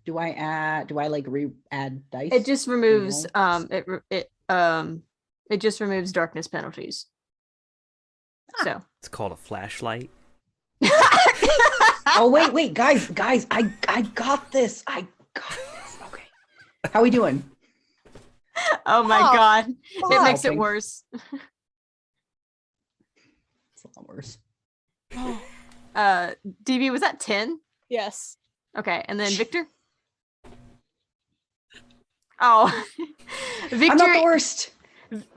Do I like add dice? It just removes roll? it just removes darkness penalties. So It's called a flashlight. Oh wait, guys, I got this. I got this. Okay. How we doing? oh my god. It Wow. makes it worse. It's a lot worse. DB, was that 10? Yes. Okay, and then Victor? Oh, I'm not Victor, the worst.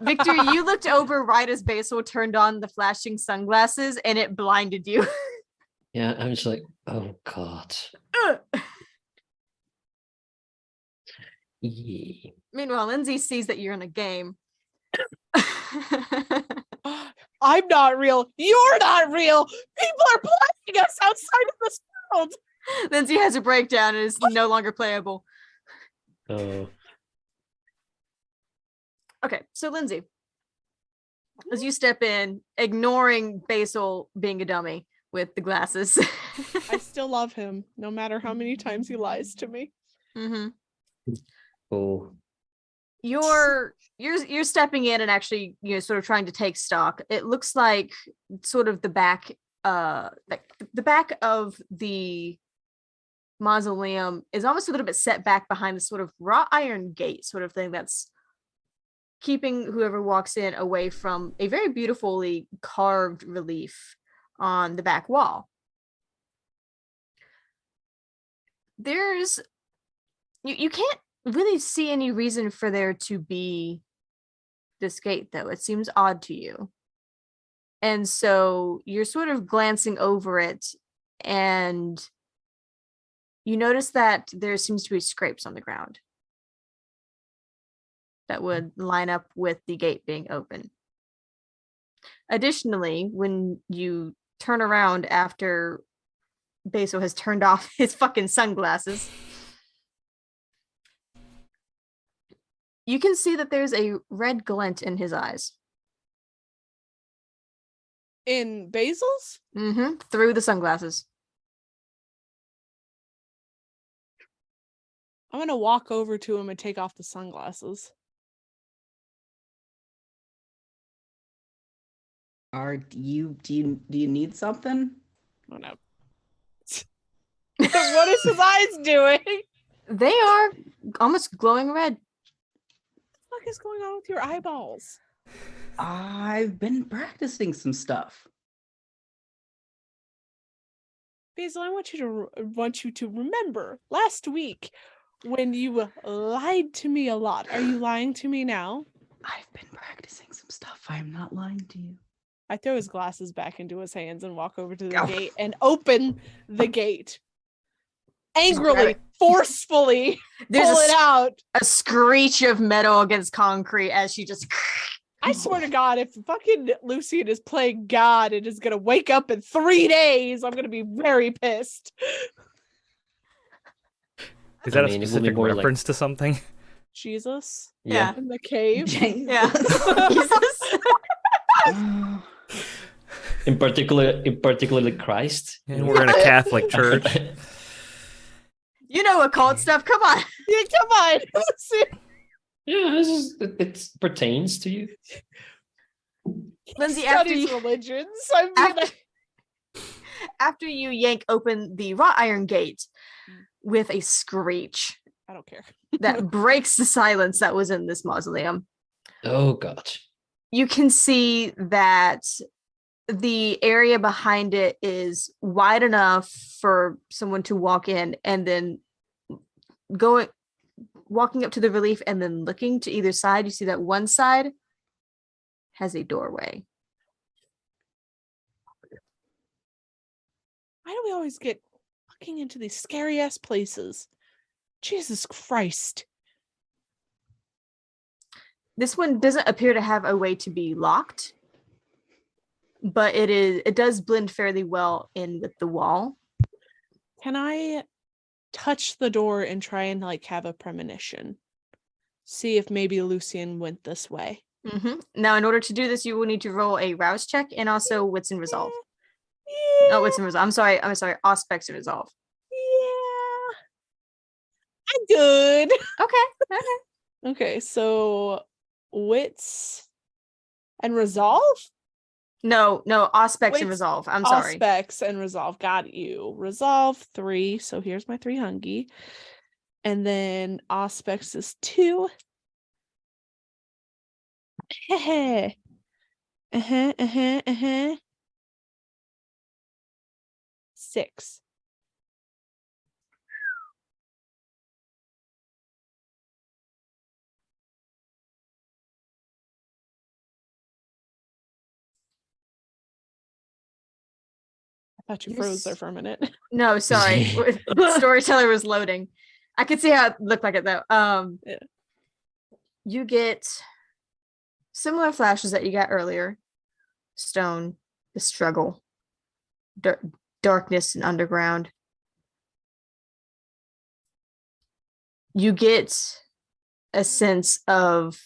Victor, you looked over right as Basil turned on the flashing sunglasses and it blinded you. Yeah, I'm just like, oh god. Yeah. Meanwhile, Lindsay sees that you're in a game. I'm not real. You're not real. People are playing us outside of this world. Lindsay has a breakdown and is no longer playable. Oh, Okay, so Lindsay, as you step in, ignoring Basil being a dummy with the glasses. I still love him, no matter how many times he lies to me. Mm-hmm. oh, You're stepping in and actually, sort of trying to take stock. It looks like sort of the back of the mausoleum is almost a little bit set back behind the sort of wrought iron gate sort of thing that's keeping whoever walks in away from a very beautifully carved relief on the back wall. There's you can't really see any reason for there to be this gate, though. It seems odd to you. And so you're sort of glancing over it and you notice that there seems to be scrapes on the ground that would line up with the gate being open. Additionally, when you turn around after Basil has turned off his fucking sunglasses, you can see that there's a red glint in his eyes. In Basil's? Mm-hmm. Through the sunglasses. I'm gonna walk over to him and take off the sunglasses. Do you need something? Oh no. What is his eyes doing? They are almost glowing red. What the fuck is going on with your eyeballs? I've been practicing some stuff. Basil, I want you to remember last week when you lied to me a lot. Are you lying to me now? I've been practicing some stuff. I am not lying to you. I throw his glasses back into his hands and walk over to the Oh. gate and open the gate. Angrily, forcefully There's pull it out. a screech of metal against concrete as she just. I swear to God, if fucking Lucian is playing God and is gonna wake up in 3 days, I'm gonna be very pissed. Is that I mean, a it would be specific more like- reference to something? Jesus Yeah. in the cave. Yeah. Jesus. in particularly Christ. And we're in a Catholic church. You know occult stuff. Come on. Yeah, come on, Lucian. Yeah, it pertains to you. Lindsay, after Studies you, religions. I mean, after you yank open the wrought iron gate with a screech I don't care. that breaks the silence that was in this mausoleum, Oh god. you can see that the area behind it is wide enough for someone to walk in, and then walking up to the relief and then looking to either side, you see that one side has a doorway. Why do we always get fucking into these scary ass places? Jesus Christ. This one doesn't appear to have a way to be locked, but it does blend fairly well in with the wall. Can I touch the door and try and like have a premonition? See if maybe Lucian went this way. Now, in order to do this, you will need to roll a rouse check and also wits and resolve. Yeah. Oh, wits and resolve. I'm sorry. Aspects and resolve. Yeah. I'm good. Okay. Okay, so wits and resolve? No, aspects and Wits, resolve. I'm sorry. Aspects and resolve. Got you. Resolve 3. So here's my 3 hungy. And then aspects is 2. 6. I thought you froze there for a minute. No, sorry. Storyteller was loading. I could see how it looked like it though. Yeah. You get similar flashes that you got earlier. Stone, the struggle, darkness and underground. You get a sense of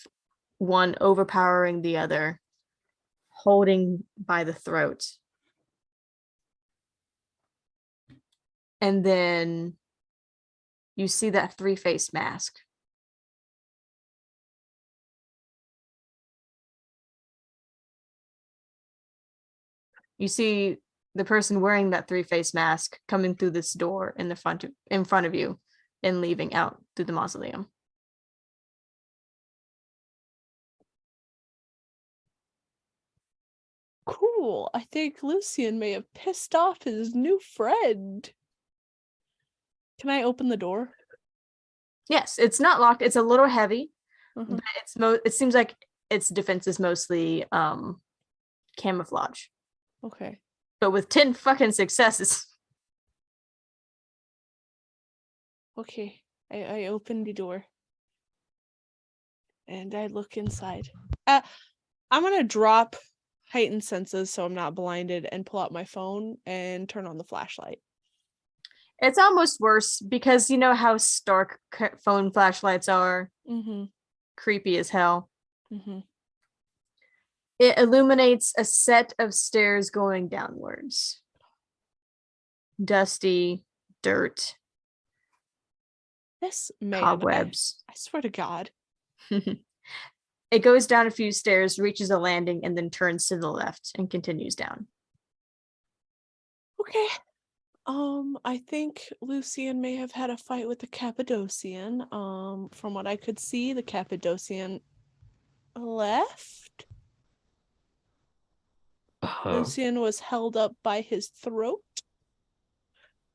one overpowering the other, holding by the throat. And then you see that 3-faced mask. You see the person wearing that 3-faced mask coming through this door in front of you and leaving out through the mausoleum. Cool. I think Lucian may have pissed off his new friend. Can I open the door? Yes, it's not locked. It's a little heavy, Mhm. but it seems like its defense is mostly camouflage. Okay. But with 10 fucking successes. Okay. I open the door. And I look inside. I'm gonna drop heightened senses so I'm not blinded and pull out my phone and turn on the flashlight. It's almost worse because you know how stark phone flashlights are? Mm-hmm. Creepy as hell. Mm-hmm. It illuminates a set of stairs going downwards. Dusty, dirt, This man, cobwebs. I swear to God. It goes down a few stairs, reaches a landing, and then turns to the left and continues down. Okay. I think Lucian may have had a fight with the Cappadocian. From what I could see, the Cappadocian left. Lucian was held up by his throat.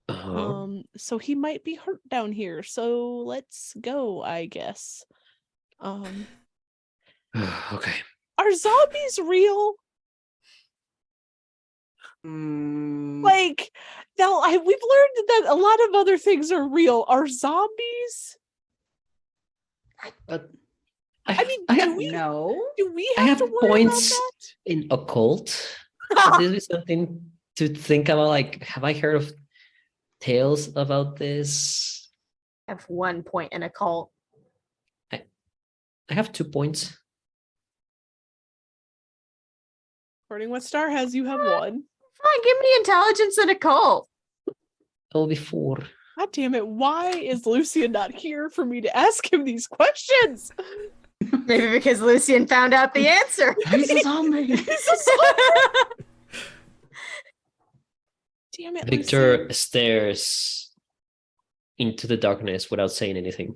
So he might be hurt down here. So let's go, I guess. Okay. Are zombies real? Like, now we've learned that a lot of other things are real. Are zombies? I mean, do we have to worry points about in occult. This is something to think about. Like, have I heard of tales about this? I have 1 point in occult. I have 2 points. According to what Star has, you have 1. Fine, give me intelligence and occult. It'll be 4. God damn it! Why is Lucian not here for me to ask him these questions? Maybe because Lucian found out the answer. He's a zombie. Damn it, Victor Lucian. stares into the darkness without saying anything,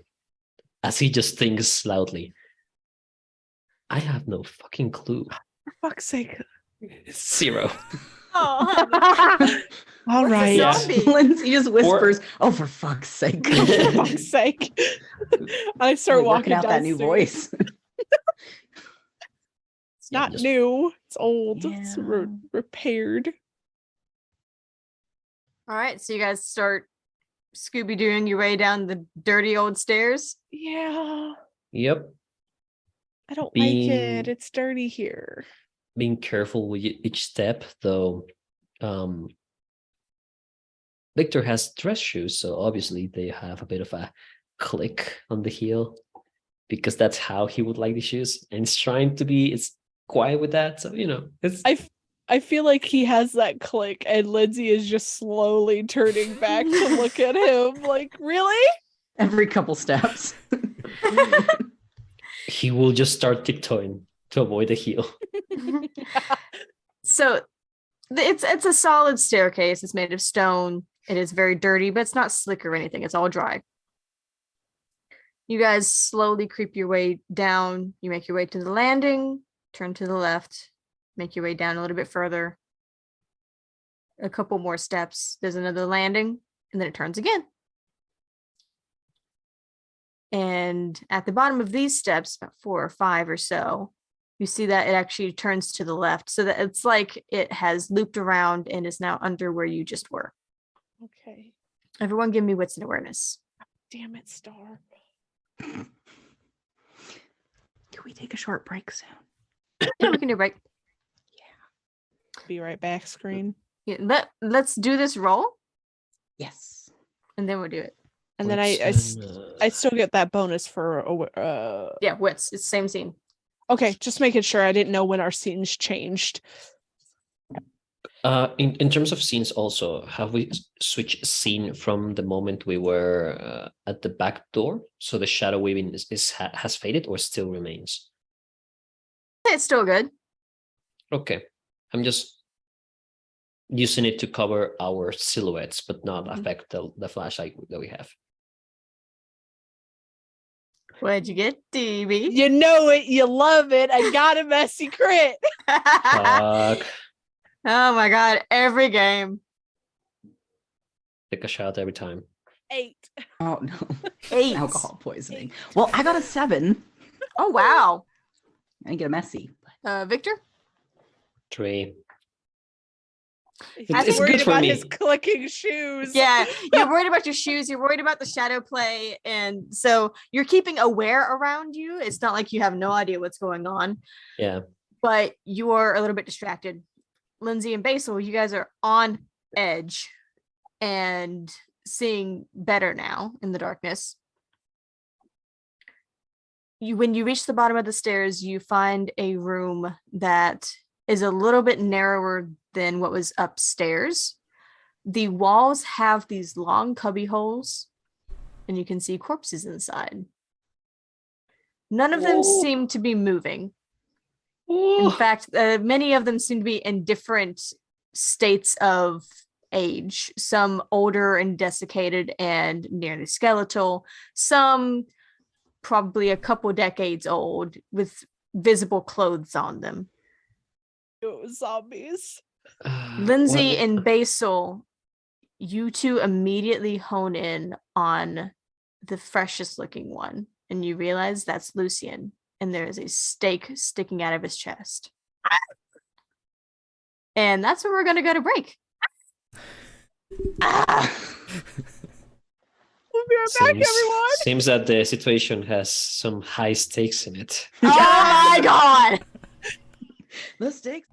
as he just thinks loudly. I have no fucking clue. For fuck's sake. 0. Oh, All what's right. a zombie? Lindsay just whispers, "Oh, for fuck's sake!" For fuck's sake. I start Really walking working out that new downstairs. voice. It's not just- new. It's old. It's Yeah. repaired. All right, so you guys start Scooby-Dooing your way down the dirty old stairs. Yeah. Yep. I don't like it. Being- It's dirty here. Being careful with each step, though. Victor has dress shoes, so obviously they have a bit of a click on the heel, because that's how he would like the shoes, and he's trying to be quiet with that. So it's I feel like he has that click, and Lindsay is just slowly turning back to look at him. Like, really? Every couple steps. he will just start tiptoeing to avoid the heel. So it's a solid staircase. It's made of stone. It is very dirty, but it's not slick or anything. It's all dry. You guys slowly creep your way down. You make your way to the landing, turn to the left, make your way down a little bit further. a couple more steps, there's another landing, and then it turns again. And at the bottom of these steps, about 4 or 5 or so, you see that it actually turns to the left, so that it's like it has looped around and is now under where you just were. Okay. Everyone give me wits and awareness. Damn it, Star. Can we take a short break soon? Yeah, we can do a break. Be right back, screen. Yeah, let's do this roll, Yes. and then we'll do it. And then I still get that bonus for Yeah, wits. It's the same scene. Okay, just making sure. I didn't know when our scenes changed. In terms of scenes also, have we switched scene from the moment we were at the back door? So the shadow weaving has faded or still remains? It's still good. Okay. I'm just using it to cover our silhouettes, but not affect the flashlight that we have. What'd you get, DB? You know it. You love it. I got a messy crit. Fuck. Oh my god, every game. Take a shot every time. 8. Oh no. 8. Alcohol poisoning. Well, I got a 7. Oh wow. I didn't get a messy. Victor? 3. I He's think worried good for about me. his clicking shoes. Yeah, you're worried about your shoes, you're worried about the shadow play, and so you're keeping aware around you. It's not like you have no idea what's going on, Yeah. but you are a little bit distracted. Lindsay and Basil, you guys are on edge and seeing better now in the darkness. When you reach the bottom of the stairs, you find a room that is a little bit narrower than what was upstairs. The walls have these long cubby holes, and you can see corpses inside. None of them seem to be moving. In fact, many of them seem to be in different states of age. Some older and desiccated and nearly skeletal. Some probably a couple decades old with visible clothes on them. It was zombies. Lindsay and Basil, you two immediately hone in on the freshest looking one, and you realize that's Lucian, and there is a stake sticking out of his chest. And that's where we're going to go to break. We'll be right back, everyone. Seems that the situation has some high stakes in it. Oh my god! The stakes.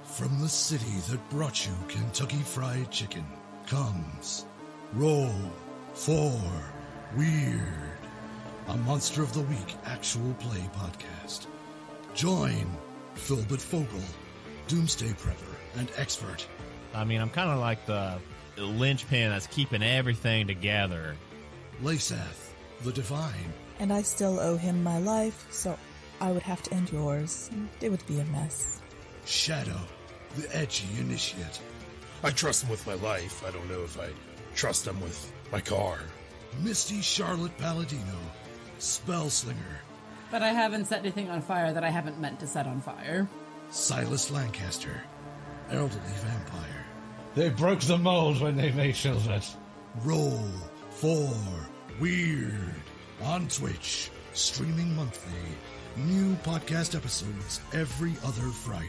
From the city that brought you Kentucky Fried Chicken comes Roll for Weird, a Monster of the Week actual play podcast. Join Philbert Fogel, Doomsday Prepper and Expert. I mean, I'm kind of like the linchpin that's keeping everything together. Lasath, the Divine. And I still owe him my life, so I would have to end yours. It would be a mess. Shadow, the Edgy Initiate. I trust him with my life. I don't know if I trust him with my car. Misty Charlotte Palladino, Spellslinger. But I haven't set anything on fire that I haven't meant to set on fire. Silas Lancaster, Elderly Vampire. They broke the mold when they made Philbert. Roll for Weird on Twitch, streaming monthly. New podcast episodes every other Friday.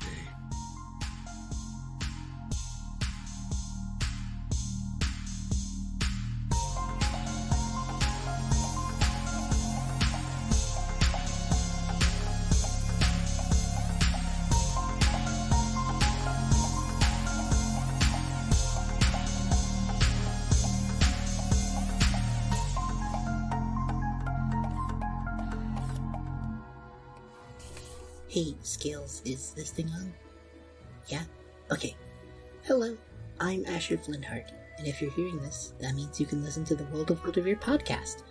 Hey, Scales, is this thing on? Yeah? Okay. Hello, I'm Asher Flintheart, and if you're hearing this, that means you can listen to the World of Wildevere podcast.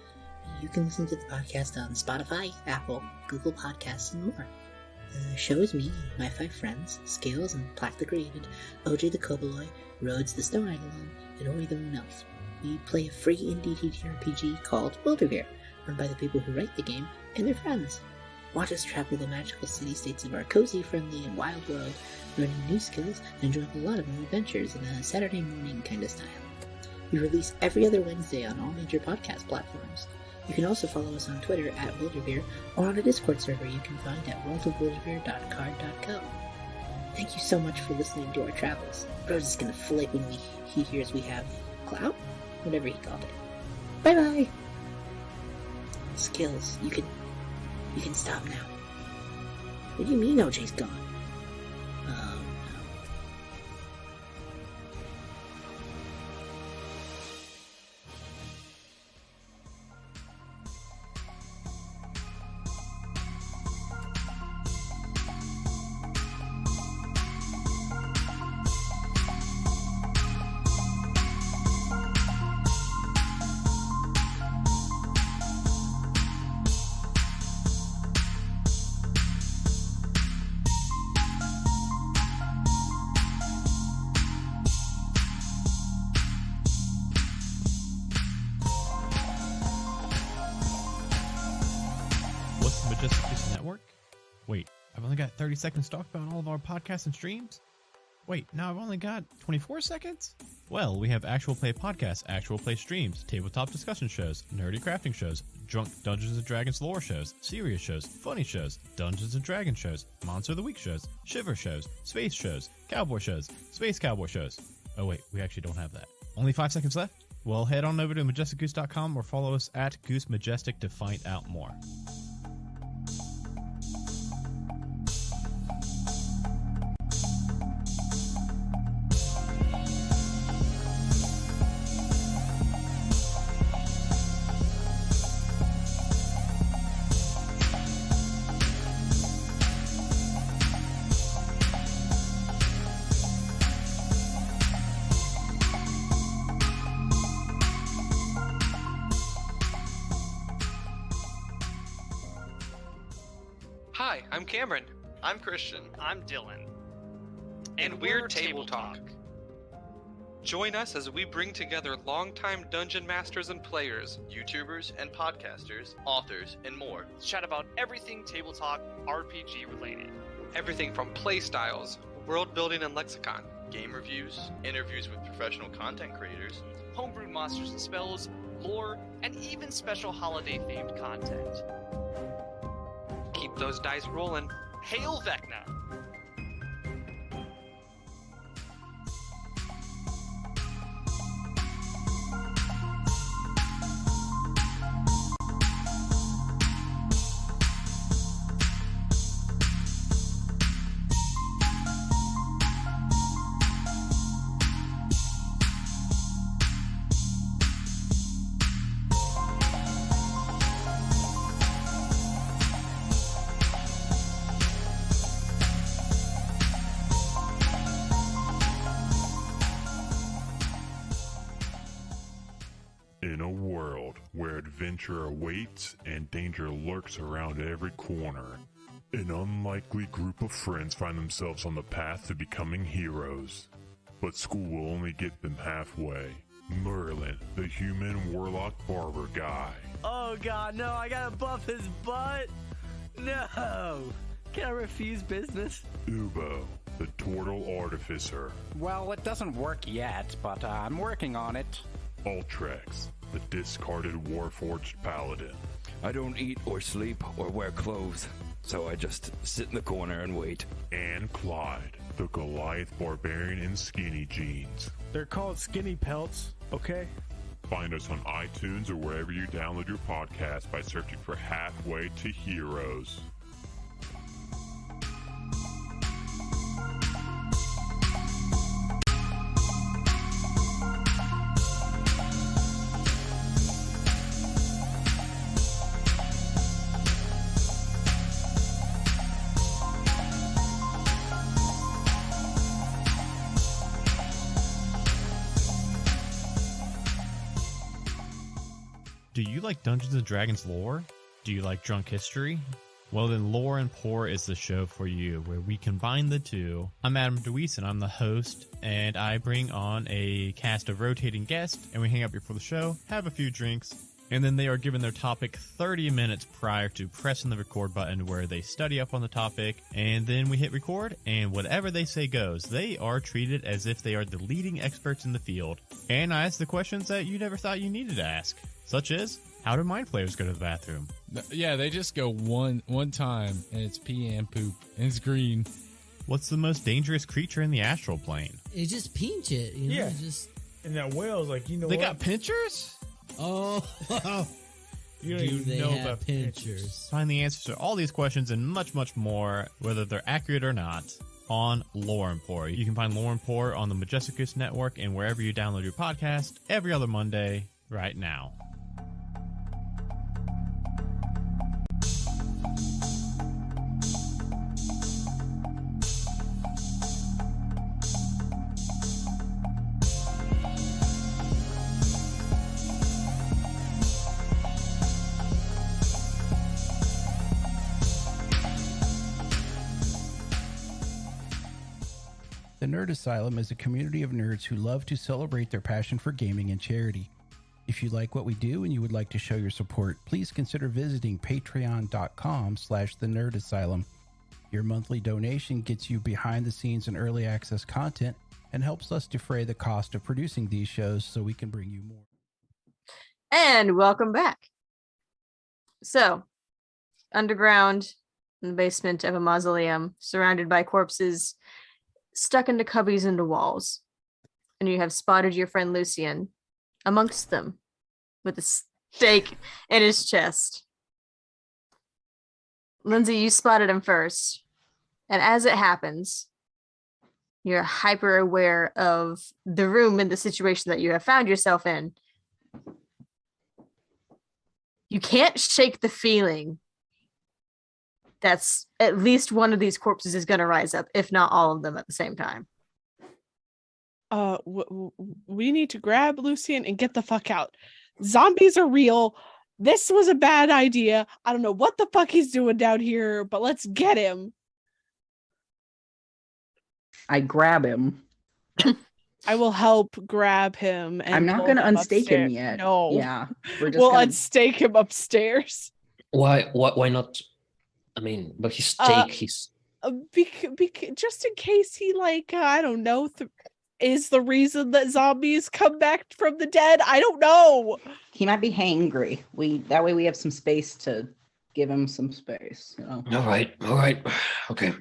You can listen to the podcast on Spotify, Apple, Google Podcasts, and more. The show is me and my 5 friends, Scales and Plaque the Created, OJ the Koboloi, Rhodes the Stone Eidolon, and Ori the Moon Elf. We play a free indie TTRPG called Wildevere, run by the people who write the game and their friends. Watch us travel the magical city-states of our cozy, friendly, and wild world, learning new skills and enjoying a lot of new adventures in a Saturday morning kind of style. We release every other Wednesday on all major podcast platforms. You can also follow us on Twitter at Wildevere or on a Discord server you can find at worldofwildevere.card.co. Thank you so much for listening to our travels. Rose is gonna flake when he hears we have clout? Whatever he called it. Bye-bye! Skills, you can stop now. What do you mean OJ's gone? Oh no. What's the Majestic Beast Network? Wait, I've only got 30 seconds to talk about all of our podcasts and streams? Wait, now I've only got 24 seconds? Well, we have actual play podcasts, actual play streams, tabletop discussion shows, nerdy crafting shows, drunk Dungeons & Dragons lore shows, serious shows, funny shows, Dungeons & Dragons shows, Monster of the Week shows, Shiver shows, space shows, cowboy shows, space cowboy shows. Oh wait, we actually don't have that. Only 5 seconds left? Well, head on over to majesticgoose.com or follow us at Goose Majestic to find out more. Hi, I'm Cameron. I'm Christian. I'm Dylan. And we're Table Talk. Join us as we bring together longtime dungeon masters and players, YouTubers and podcasters, authors, and more. to chat about everything Table Talk RPG related. everything from playstyles, world building and lexicon, Game reviews, interviews with professional content creators, Homebrewed monsters and spells, lore, and even special holiday-themed content. keep those dice rolling. Hail Vecna! In a world where adventure awaits and danger lurks around every corner, an unlikely group of friends find themselves on the path to becoming heroes. But school will only get them halfway. Merlin, the human warlock barber guy. Oh god, no, I gotta buff his butt! No! Can I refuse business? Ubo, the turtle artificer. Well, it doesn't work yet, but I'm working on it. Ultrex, the discarded warforged paladin. I don't eat or sleep or wear clothes, so I just sit in the corner and wait. And Clyde, the Goliath barbarian in skinny jeans. They're called skinny pelts, okay? Find us on iTunes or wherever you download your podcast by searching for Halfway to Heroes. Do you like Dungeons and Dragons lore? Do you like drunk history? Well, then Lore and Pour is the show for you, where we combine the two. I'm Adam DeWeese, and I'm the host, and I bring on a cast of rotating guests, and we hang out before the show, have a few drinks, and then they are given their topic 30 minutes prior to pressing the record button, where they study up on the topic, and then we hit record, and whatever they say goes. They are treated as if they are the leading experts in the field, and I ask the questions that you never thought you needed to ask, such as, how do mind flayers go to the bathroom? Yeah, they just go one time, and it's pee and poop, and it's green. What's the most dangerous creature in the astral plane? It just pinch it, you know? Yeah. Just... And that whale's like, you know They what? got pinchers? Oh, You don't do even they know have about pinchers? Find the answers to all these questions and much, much more, whether they're accurate or not, on Lore and Pour. You can find Lore and Pour on the Majesticus Network and wherever you download your podcast every other Monday right now. The Nerd Asylum is a community of nerds who love to celebrate their passion for gaming and charity. If you like what we do and you would like to show your support, please consider visiting patreon.com/thenerdasylum. Your monthly donation gets you behind the scenes and early access content and helps us defray the cost of producing these shows so we can bring you more. And welcome back. So, underground in the basement of a mausoleum, surrounded by corpses, stuck into cubbies into walls, and you have spotted your friend Lucian amongst them with a stake in his chest. Lindsay, you spotted him first, and as it happens, you're hyper aware of the room and the situation that you have found yourself in. You can't shake the feeling that's at least one of these corpses is going to rise up, if not all of them at the same time. We need to grab Lucian and get the fuck out. Zombies are real. This was a bad idea. I don't know what the fuck he's doing down here, but let's get him. I grab him. I will help grab him. And I'm not going to unstake him yet. No. Yeah. We'll unstake him upstairs. Why not? I mean, but his he's just in case he I don't know, is the reason that zombies come back from the dead. I don't know. He might be hangry. That way we have some space to give him some space. You know? All right. Okay.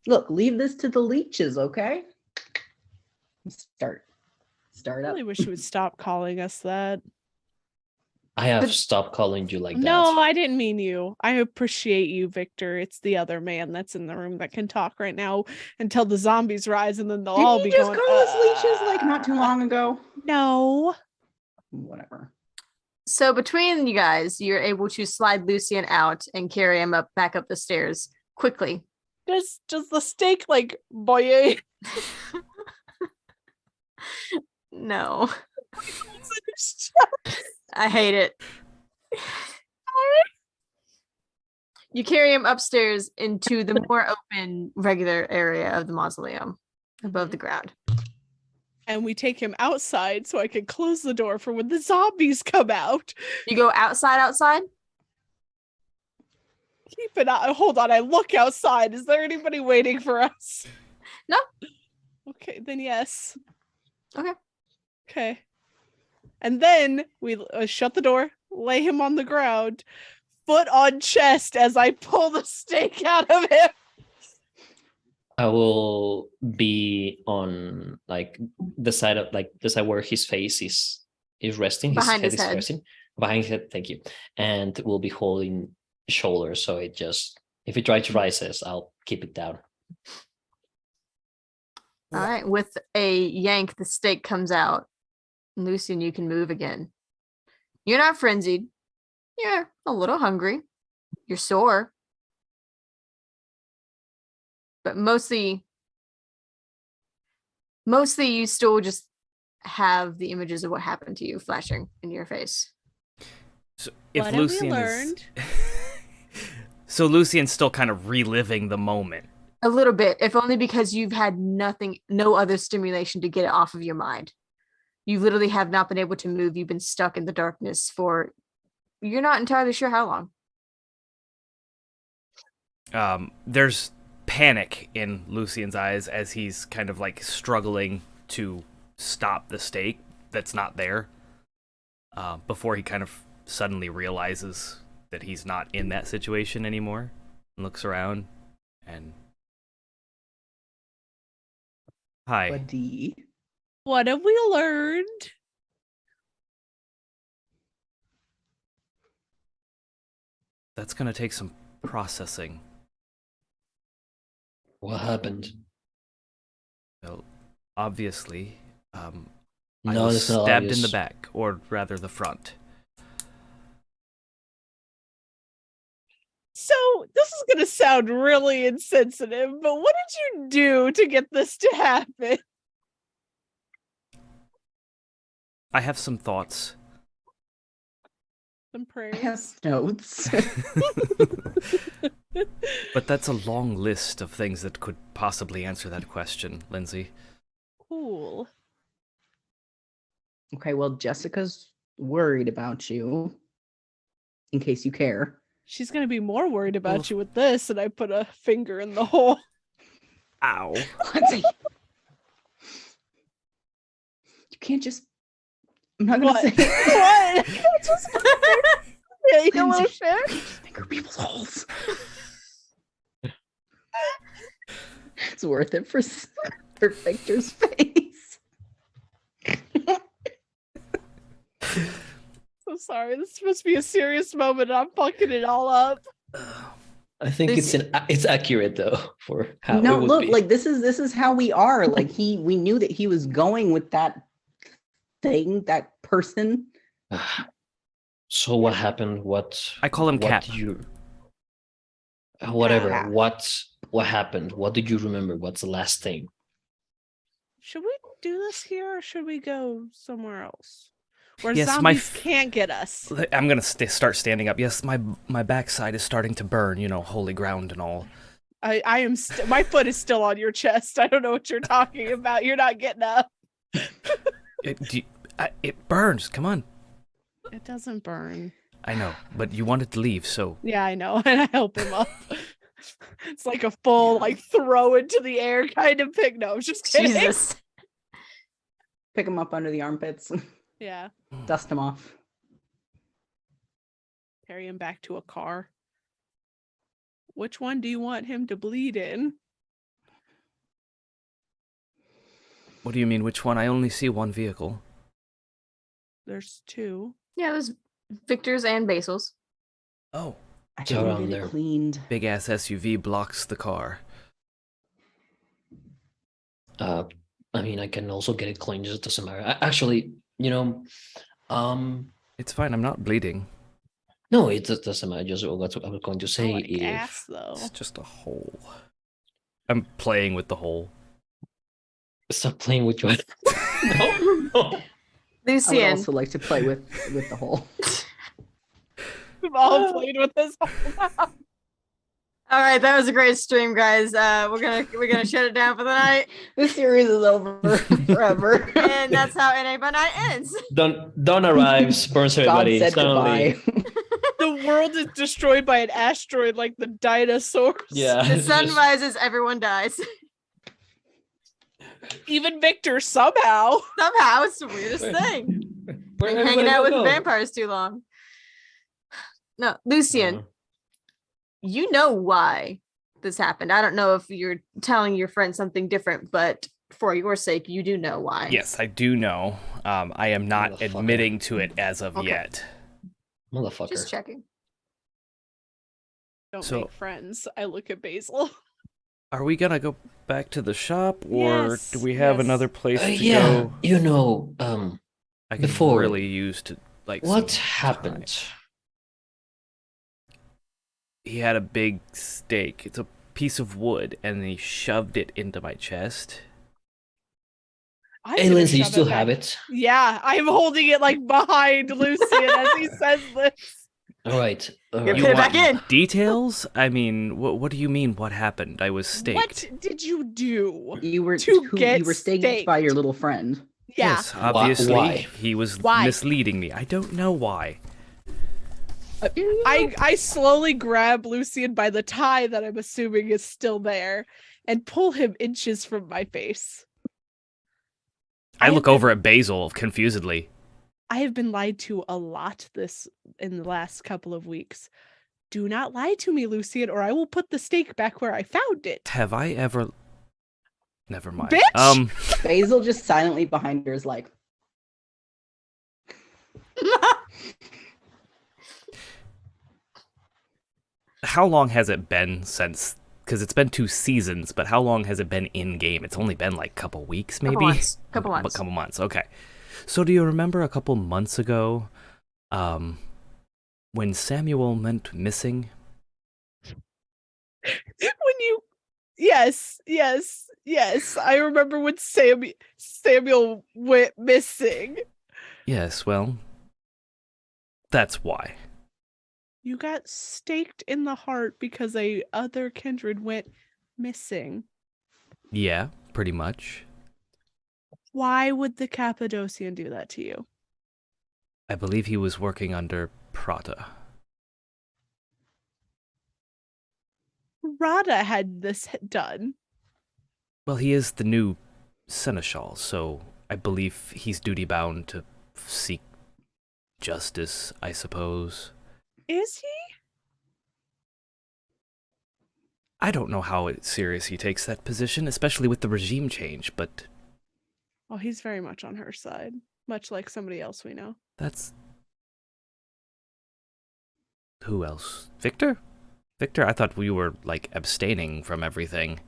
Look, leave this to the leeches, okay? Start I up. really wish you would stop calling us that. I have stopped calling you like that. No, I didn't mean you. I appreciate you, Victor. It's the other man that's in the room that can talk right now until the zombies rise, and then they'll all be going. Did you just call us leeches not too long ago? No. Whatever. So between you guys, you're able to slide Lucian out and carry him back up the stairs quickly. Does the stake boy? No. I hate it. You carry him upstairs into the more open, regular area of the mausoleum above the ground. And we take him outside so I can close the door for when the zombies come out. You go outside? Keep an eye. Hold on, I look outside. Is there anybody waiting for us? No. Okay, then yes. Okay. And then we shut the door, lay him on the ground, foot on chest as I pull the stake out of him. I will be on the side where his face is resting. Behind his head. Resting. Behind his head, thank you. And we'll be holding shoulders, so it just, if it tries to rises, I'll keep it down. All right. With a yank, the stake comes out. Lucian, you can move again. You're not frenzied. You're a little hungry. You're sore. But mostly you still just have the images of what happened to you flashing in your face. So if What Lucian have we is learned? so Lucian's still kind of reliving the moment. A little bit, if only because you've had no other stimulation to get it off of your mind. You literally have not been able to move. You've been stuck in the darkness for, you're not entirely sure how long. There's panic in Lucian's eyes as he's kind of like struggling to stop the stake that's not there, before he kind of suddenly realizes that he's not in that situation anymore and looks around and... Hi. Buddy. What have we learned? That's gonna take some processing. What happened? Well, obviously, I No, was it's not stabbed in obvious. the back, or rather the front. So this is gonna sound really insensitive, but what did you do to get this to happen? I have some thoughts. Some prayers. I have notes. But that's a long list of things that could possibly answer that question, Lindsay. Cool. Okay, well, Jessica's worried about you. In case you care. She's gonna be more worried about you with this, and I put a finger in the hole. Ow. You can't just. I'm not gonna What? say What? Just yeah, you little shit. finger people's holes. It's worth it for Victor's face. So sorry. This is supposed to be a serious moment, and I'm fucking it all up. I think it's accurate though for how No, it would look, be. like this is how we are. Like we knew that he was going with that thing, that person. So what happened? What I call him what Cap. Whatever. Cap. What happened? What did you remember? What's the last thing? Should we do this here, or should we go somewhere else? Where Yes, zombies can't get us. I'm gonna start standing up. Yes, my backside is starting to burn. You know, holy ground and all. I am my foot is still on your chest. I don't know what you're talking about. You're not getting up. It burns. Come on. It doesn't burn. I know, but you wanted to leave, so Yeah, I know. And I help him up. It's like a full like throw into the air kind of pick. No, I'm just kidding. Jesus. Pick him up under the armpits. Yeah. Dust him off. Carry him back to a car. Which one do you want him to bleed in? what do you mean? Which one? I only see one vehicle. There's two. Yeah, there's Victor's and Basil's. Oh, I It's didn't around get there. it cleaned. big ass SUV blocks the car. I mean, I can also get it clean. Just doesn't matter. Actually, It's fine. I'm not bleeding. no, it just doesn't matter. Just what I was going to say like if ass though. It's just a hole. I'm playing with the hole. stop playing with your. no. I would Lucian. also like to play with the hole. We've all played with this. All right, that was a great stream, guys. We're gonna shut it down for the night, This series is over forever. and that's how NA by Night ends. Dawn arrives, burns everybody. God said Suddenly, goodbye. The world is destroyed by an asteroid like the dinosaurs. yeah. The it's sun just- rises, everyone dies. Even Victor somehow. Somehow, it's the weirdest thing. Where Been hanging everybody out with go? vampires too long. No, Lucian, you know why this happened. I don't know if you're telling your friend something different, but for your sake, you do know why. Yes, I do know. I am not Motherfucker. admitting to it as of Okay. yet. Motherfucker. Just checking. Don't So- make friends. I look at Basil. Are we gonna go back to the shop, or Yes, do we have yes. another place to Yeah, go? I could before- really use to like. what some happened? time. He had a big stake. It's a piece of wood, and he shoved it into my chest. I'm Hey, gonna Lindsay, you shove still it have back. it? Yeah, I'm holding it like behind Lucian as he says this. All right. All You right. put it back in. Details? I mean, what do you mean? What happened? I was staked. What did you do? You were get you were staked by your little friend. Yeah. Yes, obviously Why? he was Why? misleading me. I don't know why. I slowly grab Lucian by the tie that I'm assuming is still there and pull him inches from my face. I look over at Basil confusedly. I have been lied to a lot in the last couple of weeks. Do not lie to me, Lucian, or I will put the stake back where I found it. Have I ever? Never mind. Bitch! Basil just silently behind her is like, How long has it been since? Because it's been 2 seasons, but how long has it been in game? It's only been like a couple weeks, maybe. Couple months. Couple months. Okay. So do you remember a couple months ago, when Samuel went missing? Yes. I remember when Samuel went missing. Yes. Well, that's why. You got staked in the heart because a other kindred went missing. Yeah, pretty much. Why would the Cappadocian do that to you? I believe he was working under Prata. Rada had this done. Well, he is the new seneschal, so I believe he's duty bound to seek justice, I suppose. Is he? I don't know how serious he takes that position, especially with the regime change, but Oh, he's very much on her side, much like somebody else we know. that's... Who else? Victor? Victor, I thought we were, like, abstaining from everything.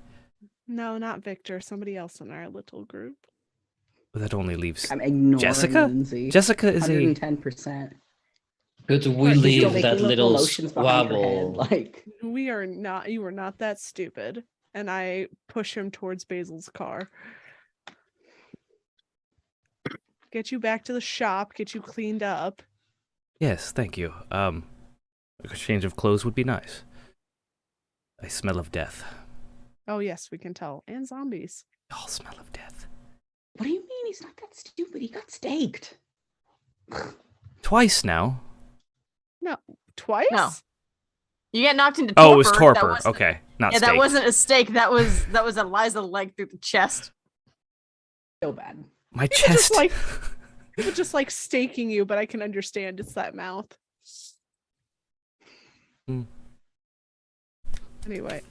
No, not Victor. Somebody else in our little group. But that only leaves I'm ignoring Jessica? Lindsay. Jessica is 110%. Could we She's leave still that making little motions behind her head, squabble? like, We are not. You are not that stupid. And I push him towards Basil's car. Get you back to the shop. Get you cleaned up. Yes, thank you. A change of clothes would be nice. I smell of death. Oh yes, we can tell. And zombies. All smell of death. what do you mean he's not that stupid? He got staked. Twice now. No, twice. No. You get knocked into torpor. Oh, it was That torpor. wasn't- Okay, not Yeah, that steak. wasn't a stake. That was Eliza leg through the chest. So bad. My People chest. people just like staking you, but I can understand it's that mouth. Hmm. Anyway,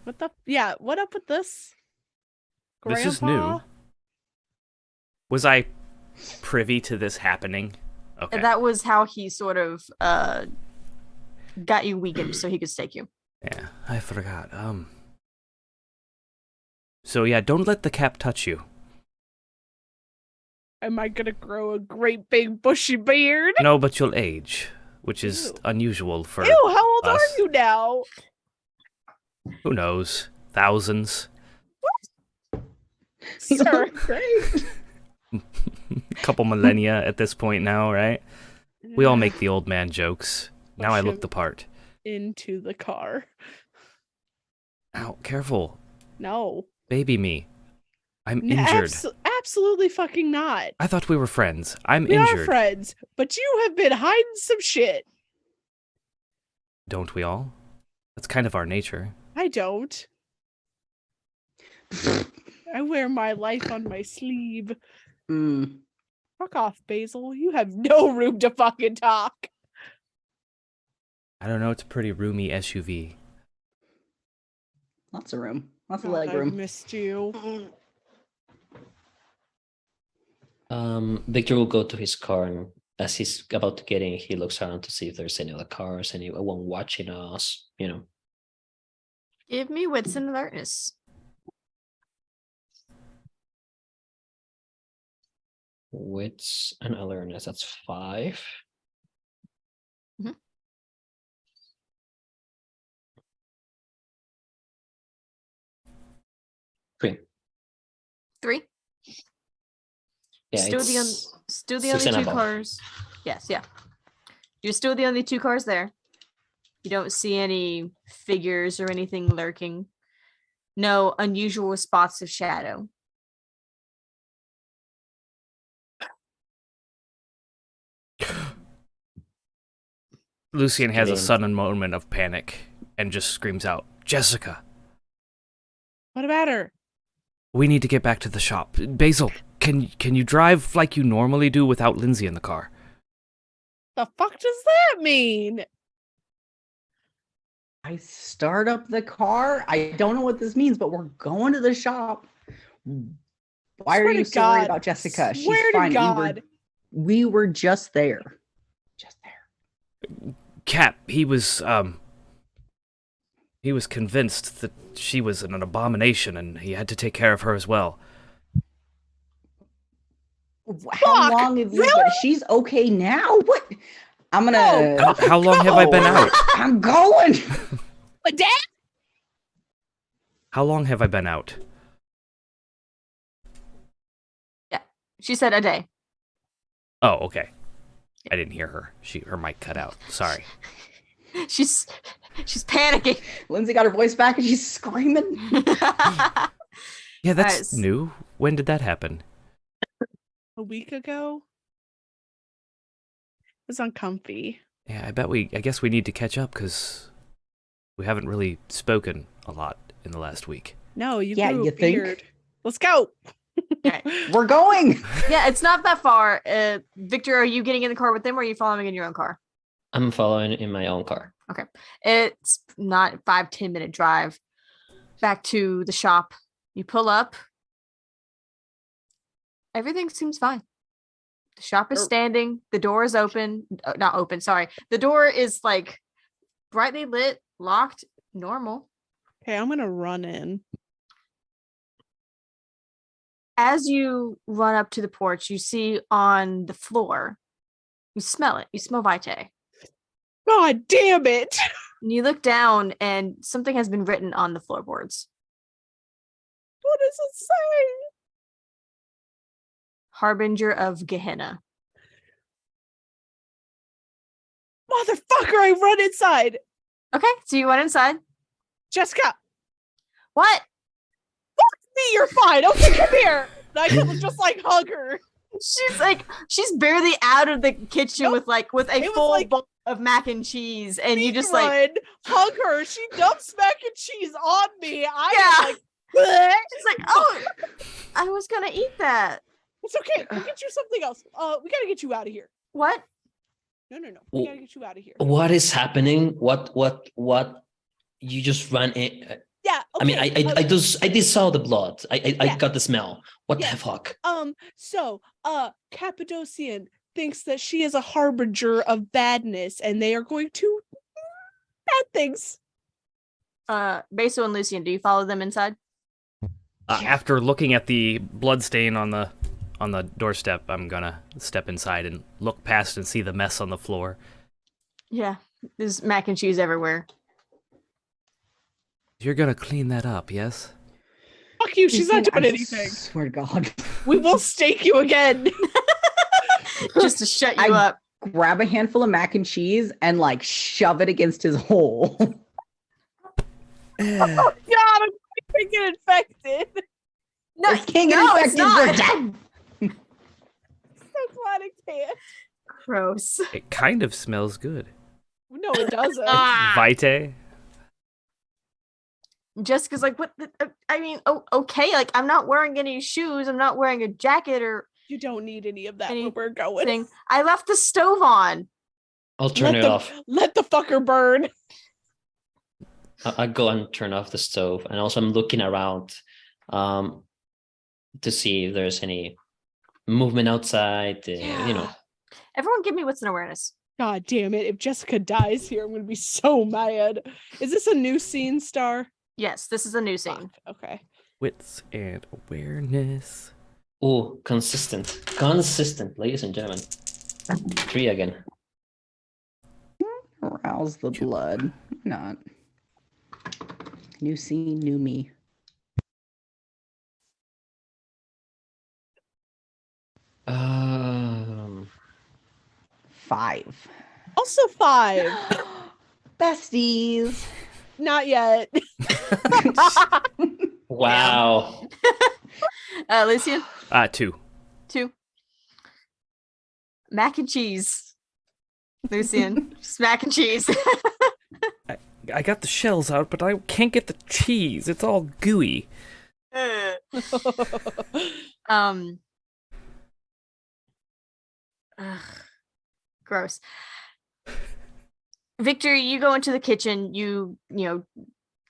what up with this? This is new. Was I privy to this happening? Okay. That was how he sort of got you weakened so he could stake you. Yeah, I forgot. So yeah, don't let the cap touch you. Am I gonna grow a great big bushy beard? No, but you'll age, which is unusual for Ew, how old us. are you now? Who knows? Thousands. Sir. Great. Couple millennia at this point now, right? We all make the old man jokes. Now I look the part. Into the car. Ow, careful. No. Baby me. I'm N- injured. Absolutely fucking not. I thought we were friends. I'm We injured. are friends, but you have been hiding some shit. Don't we all? That's kind of our nature. I don't. I wear my life on my sleeve. Fuck off, Basil. You have no room to fucking talk. I don't know, it's a pretty roomy SUV. Lots of room. Lots of God, leg I room. missed you. Victor will go to his car, and as he's about to get in, he looks around to see if there's any other cars, anyone watching us, you know. Give me wits and alertness. Wits and alertness, that's 5. Mhm. Three. 3. Yeah, still the it's still the 6 only and two above. cars. Yes, yeah. You're still the only two cars there. You don't see any figures or anything lurking. No unusual spots of shadow. Lucian has a Getting- sudden moment of panic and just screams out, "Jessica, What about her? we need to get back to the shop. Basil, can you drive like you normally do without Lindsay in the car?" The fuck does that mean? I start up the car. I don't know what this means, but we're going to the shop. Why are Swear you to so worried God. about Jessica? She's Swear to fine. God. We were just there. Cap, he was convinced that she was an abomination and he had to take care of her as well. How long have you been? She's okay now. What? I'm gonna. How long have I been out? I'm going. But Dad? How long have I been out? She said a day. Oh, okay. I didn't hear her. Her mic cut out. Sorry. She's panicking. Lindsay got her voice back and she's screaming. Yeah, that's Guys. new. When did that happen? A week ago? It was uncomfy. Yeah, I guess we need to catch up because we haven't really spoken a lot in the last week. No, you Yeah, grew a you think? beard. Let's go. We're going. Yeah, it's not that far. Victor, are you getting in the car with them or are you following in your own car? I'm following in my own car. Okay. It's not 5-10 minute drive back to the shop. You pull up. Everything seems fine. The shop is standing. The door is open. Not open, sorry. The door is like brightly lit, locked, normal. Okay, I'm gonna run in. As you run up to the porch, you see on the floor, you smell it. You smell Vitae. God damn it! And you look down and something has been written on the floorboards. What does it say? Harbinger of Gehenna. Motherfucker, I run inside. Okay, so you went inside. Jessica. What? Fuck me, you're fine. Okay, come here. And I can just like hug her. She's barely out of the kitchen with a It was full like- bowl of mac and cheese, and you just Run, like hug her. She dumps mac and cheese on me. I Yeah. was like, bleh. she's like, oh, I was gonna eat that. It's okay. We'll get you something else. We gotta get you out of here. What? No. We gotta get you out of here. What is happening? What? You just ran in. Yeah. I mean, okay, I did saw the blood. I Yeah. got the smell. What Yeah. the fuck? So, Cappadocian thinks that she is a harbinger of badness, and they are going to bad things. Basil and Lucian, do you follow them inside? After looking at the blood stain on the doorstep, I'm gonna step inside and look past and see the mess on the floor. Yeah, there's mac and cheese everywhere. You're gonna clean that up, yes? Fuck you. She's not doing I anything. Swear to God. We will stake you again. Just to shut you up. Grab a handful of mac and cheese and like shove it against his hole. God, I'm gonna get infected. No, It can't get no, it's infected. not. We're dead. So glad it can't. Gross. It kind of smells good. No, it doesn't. Vitae? Jessica's like, what? I mean, okay. Like, I'm not wearing any shoes. I'm not wearing a jacket or You don't need any of that when we're going. anything. I left the stove on. I'll turn it off. Let the fucker burn. I go and turn off the stove, and also I'm looking around, to see if there's any movement outside. You know. Everyone, give me wits and awareness. God damn it. If Jessica dies here, I'm going to be so mad. Is this a new scene, Star? Yes, this is a new scene. Okay. Wits and awareness. Oh, consistent, ladies and gentlemen. 3 again. Arouse the blood. Not. New scene, new me. 5. Also 5. Besties. Not yet. Wow. Lucian? 2. 2. Mac and cheese. Lucian, just mac and cheese. I got the shells out, but I can't get the cheese. It's all gooey. Gross. Victor, you go into the kitchen, you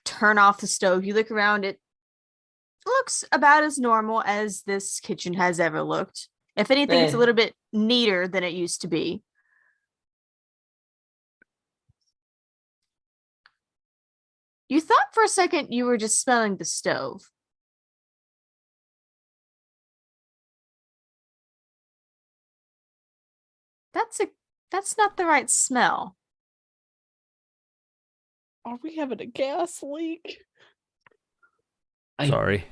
turn off the stove, you look around, it looks about as normal as this kitchen has ever looked. If anything, it's a little bit neater than it used to be. You thought for a second you were just smelling the stove. That's not the right smell. Are we having a gas leak? Sorry.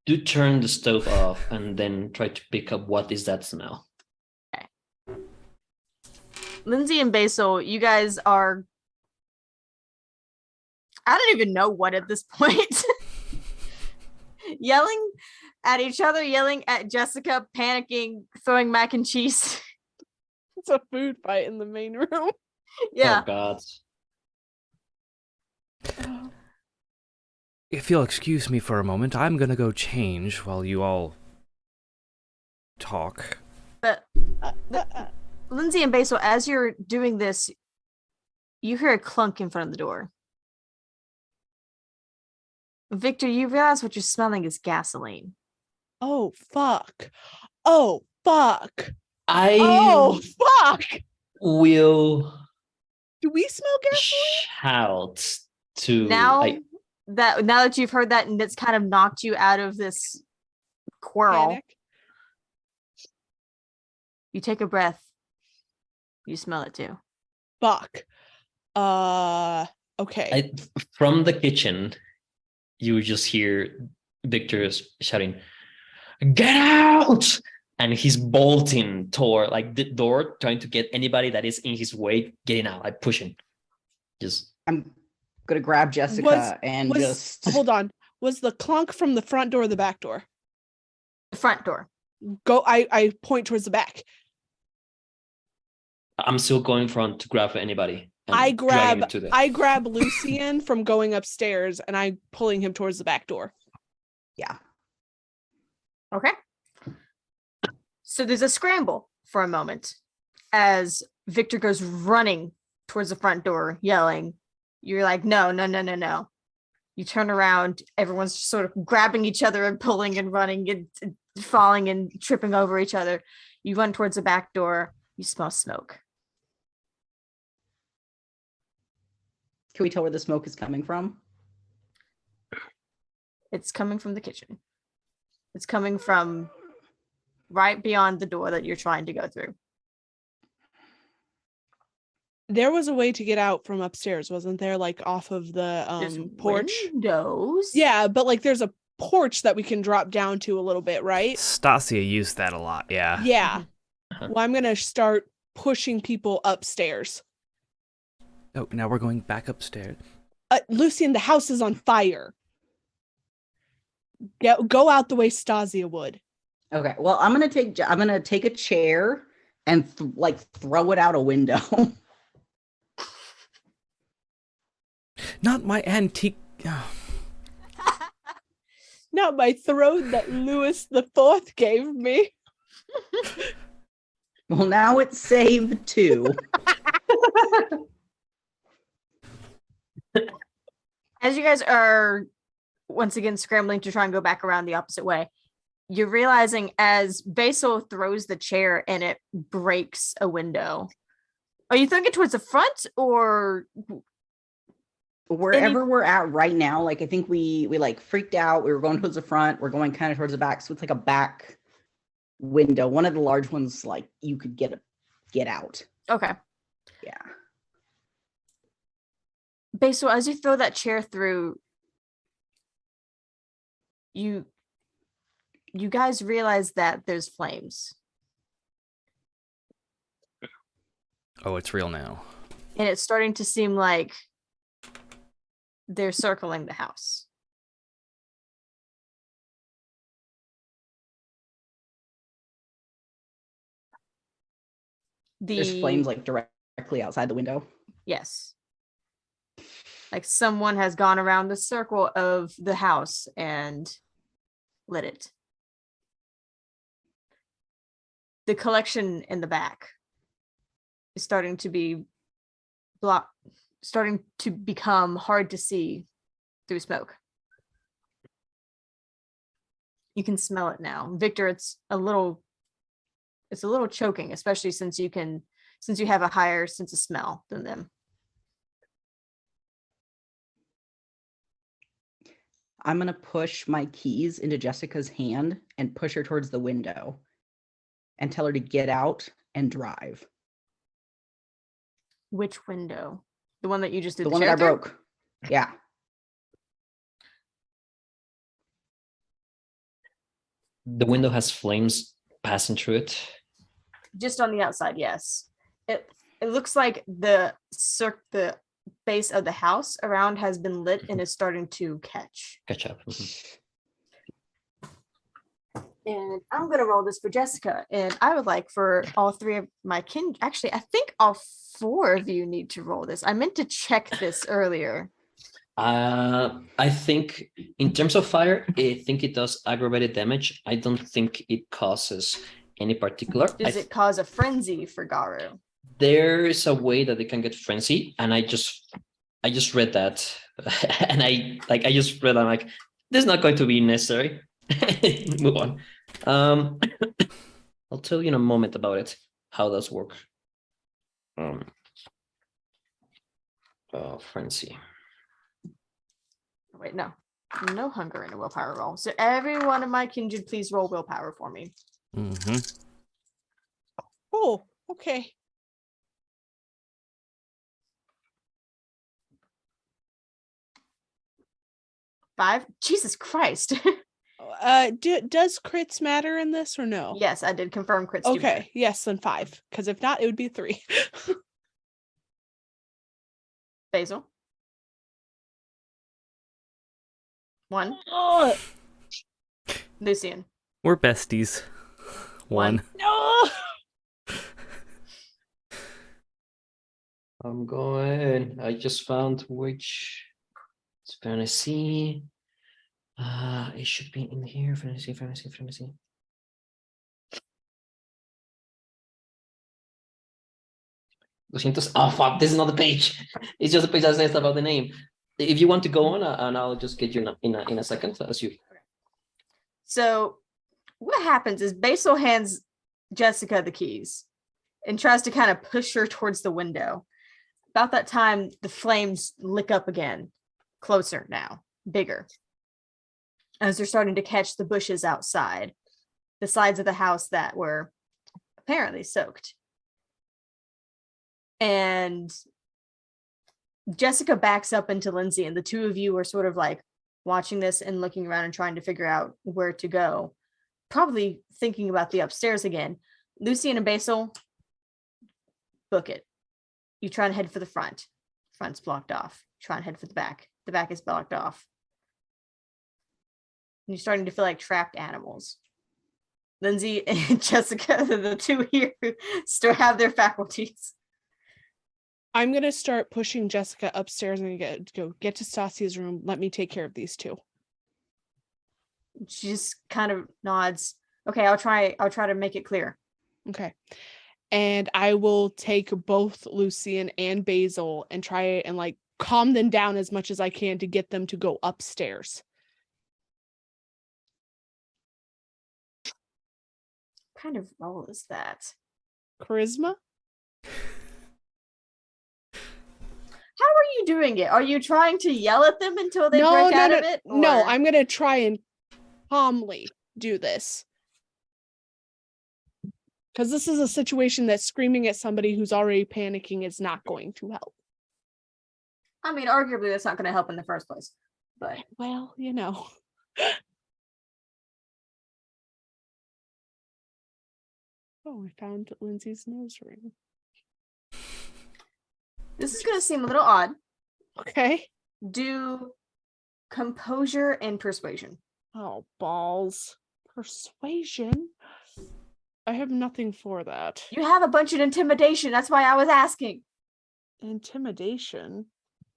Do turn the stove off and then try to pick up what is that smell. Okay. Lindsay and Basil, you guys are, I don't even know what at this point. Yelling at each other, yelling at Jessica, panicking, throwing mac and cheese. It's a food fight in the main room. Yeah. Oh God. If you'll excuse me for a moment, I'm gonna go change while you all talk. But Lindsay and Basil, as you're doing this, you hear a clunk in front of the door. Victor, you realize what you're smelling is gasoline. Oh, fuck. Oh, fuck. Will Do we smell gasoline? shout to Now that you've heard that and it's kind of knocked you out of this quarrel. Panic. You take a breath. You smell it too. Fuck. Okay. From the kitchen, you just hear Victor shouting, "Get out!" And he's bolting toward the door, trying to get anybody that is in his way getting out, pushing. I'm gonna grab Jessica just hold on. Was the clunk from the front door or the back door? The front door. Go. I point towards the back. I'm still going front to grab anybody. I grab Lucian from going upstairs and I'm pulling him towards the back door. Yeah. Okay. So there's a scramble for a moment as Victor goes running towards the front door, yelling. You're like, no. You turn around, everyone's just sort of grabbing each other and pulling and running and falling and tripping over each other. You run towards the back door, you smell smoke. Can we tell where the smoke is coming from? It's coming from the kitchen. It's coming from right beyond the door that you're trying to go through. There was a way to get out from upstairs, wasn't there? Off of the porch. Windows. Yeah, but there's a porch that we can drop down to a little bit, right? Stasia used that a lot, yeah. Yeah. Well, I'm gonna start pushing people upstairs. Oh, now we're going back upstairs. Lucian, the house is on fire. Go out the way Stasia would. Okay. Well, I'm gonna take a chair and throw it out a window. Not my antique. Not my throne that Louis IV gave me. Well, now it's saved too. As you guys are once again scrambling to try and go back around the opposite way, you're realizing as Basil throws the chair and it breaks a window. Are you throwing it towards the front or wherever we're at right now? I think we freaked out. We were going towards the front. We're going kind of towards the back. So it's a back window. One of the large ones, you could get out. Okay. Yeah. Basil, as you throw that chair through, you guys realize that there's flames Oh, it's real now. And it's starting to seem like they're circling the house. There's flames like directly outside the window. Yes. Like someone has gone around the circle of the house and lit it. The collection in the back is starting to become hard to see through smoke. You can smell it now. Victor, it's a little choking, especially since you have a higher sense of smell than them. I'm going to push my keys into Jessica's hand and push her towards the window and tell her to get out and drive. Which window? The one that you just did the one that I broke. Yeah. The window has flames passing through it. Just on the outside, yes. It looks like the base of the house around has been lit and is starting to catch up. And I'm gonna roll this for Jessica, and I would like for all three of my actually I think all four of you need to roll this. I meant to check this earlier. I think in terms of fire, I think it does aggravated damage. I don't think it causes any particular. Does it cause a frenzy for Garu? There is a way that they can get frenzy, and I just read that, and I just read. I'm like, this is not going to be necessary. Move on. I'll tell you in a moment about it. How does work? Frenzy. Wait, no hunger in a willpower roll. So every one of my kindred, please roll willpower for me. Mm-hmm. Oh, okay. Five? Jesus Christ. Does crits matter in this or no? Yes, I did confirm crits. Okay, yes, then 5. Because if not, it would be 3. Basil. 1. Lucian. We're besties. 1. No. I'm going. I just found which. It's fantasy. It should be in here. Fantasy. Oh fuck! This is not the page. It's just the page that says about the name. If you want to go on, and I'll just get you in a second. As you. So, what happens is Basil hands Jessica the keys and tries to kind of push her towards the window. About that time, the flames lick up again, closer now, bigger, as they're starting to catch the bushes outside, the sides of the house that were apparently soaked. And Jessica backs up into Lindsay, and the two of you are sort of like watching this and looking around and trying to figure out where to go, probably thinking about the upstairs again. Lucian and Basil, book it. You try and head for the front. Front's blocked off. Try and head for the back. The back is blocked off. And you're starting to feel like trapped animals. Lindsay and Jessica, the two here, still have their faculties. I'm going to start pushing Jessica upstairs and get to Stasia's room. Let me take care of these two. She just kind of nods. Okay, I'll try to make it clear. Okay. And I will take both Lucian and Basil and try and like calm them down as much as I can to get them to go upstairs. What kind of role is that? Charisma? How are you doing it? Are you trying to yell at them until they break out of it? No, I'm going to try and calmly do this. Because this is a situation that screaming at somebody who's already panicking is not going to help. I mean, arguably that's not going to help in the first place. But well, you know. Oh, I found Lindsay's nose ring. This is gonna seem a little odd. Okay. Do composure and persuasion. Oh, balls. Persuasion? I have nothing for that. You have a bunch of intimidation. That's why I was asking. Intimidation?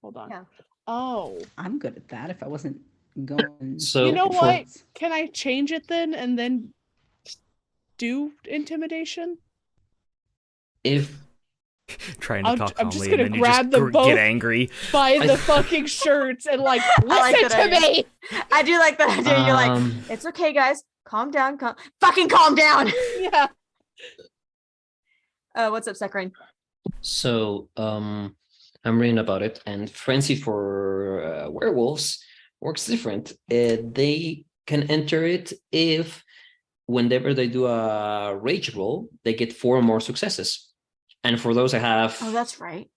Hold on. Yeah. Oh. I'm good at that if I wasn't going. So you know for- what? Can I change it then and then do intimidation? If Trying to talk I'm just calmly gonna and then grab you them just both get angry. by the fucking shirts and like, I like listen that to idea. me. I do like that idea. You're like, it's okay, guys. Calm down. Fucking calm down. Yeah. What's up, Saccharine? So, I'm reading about it, and frenzy for werewolves works different. They can enter it if, whenever they do a rage roll, they get 4 or more successes. And for those that have, Oh, that's right.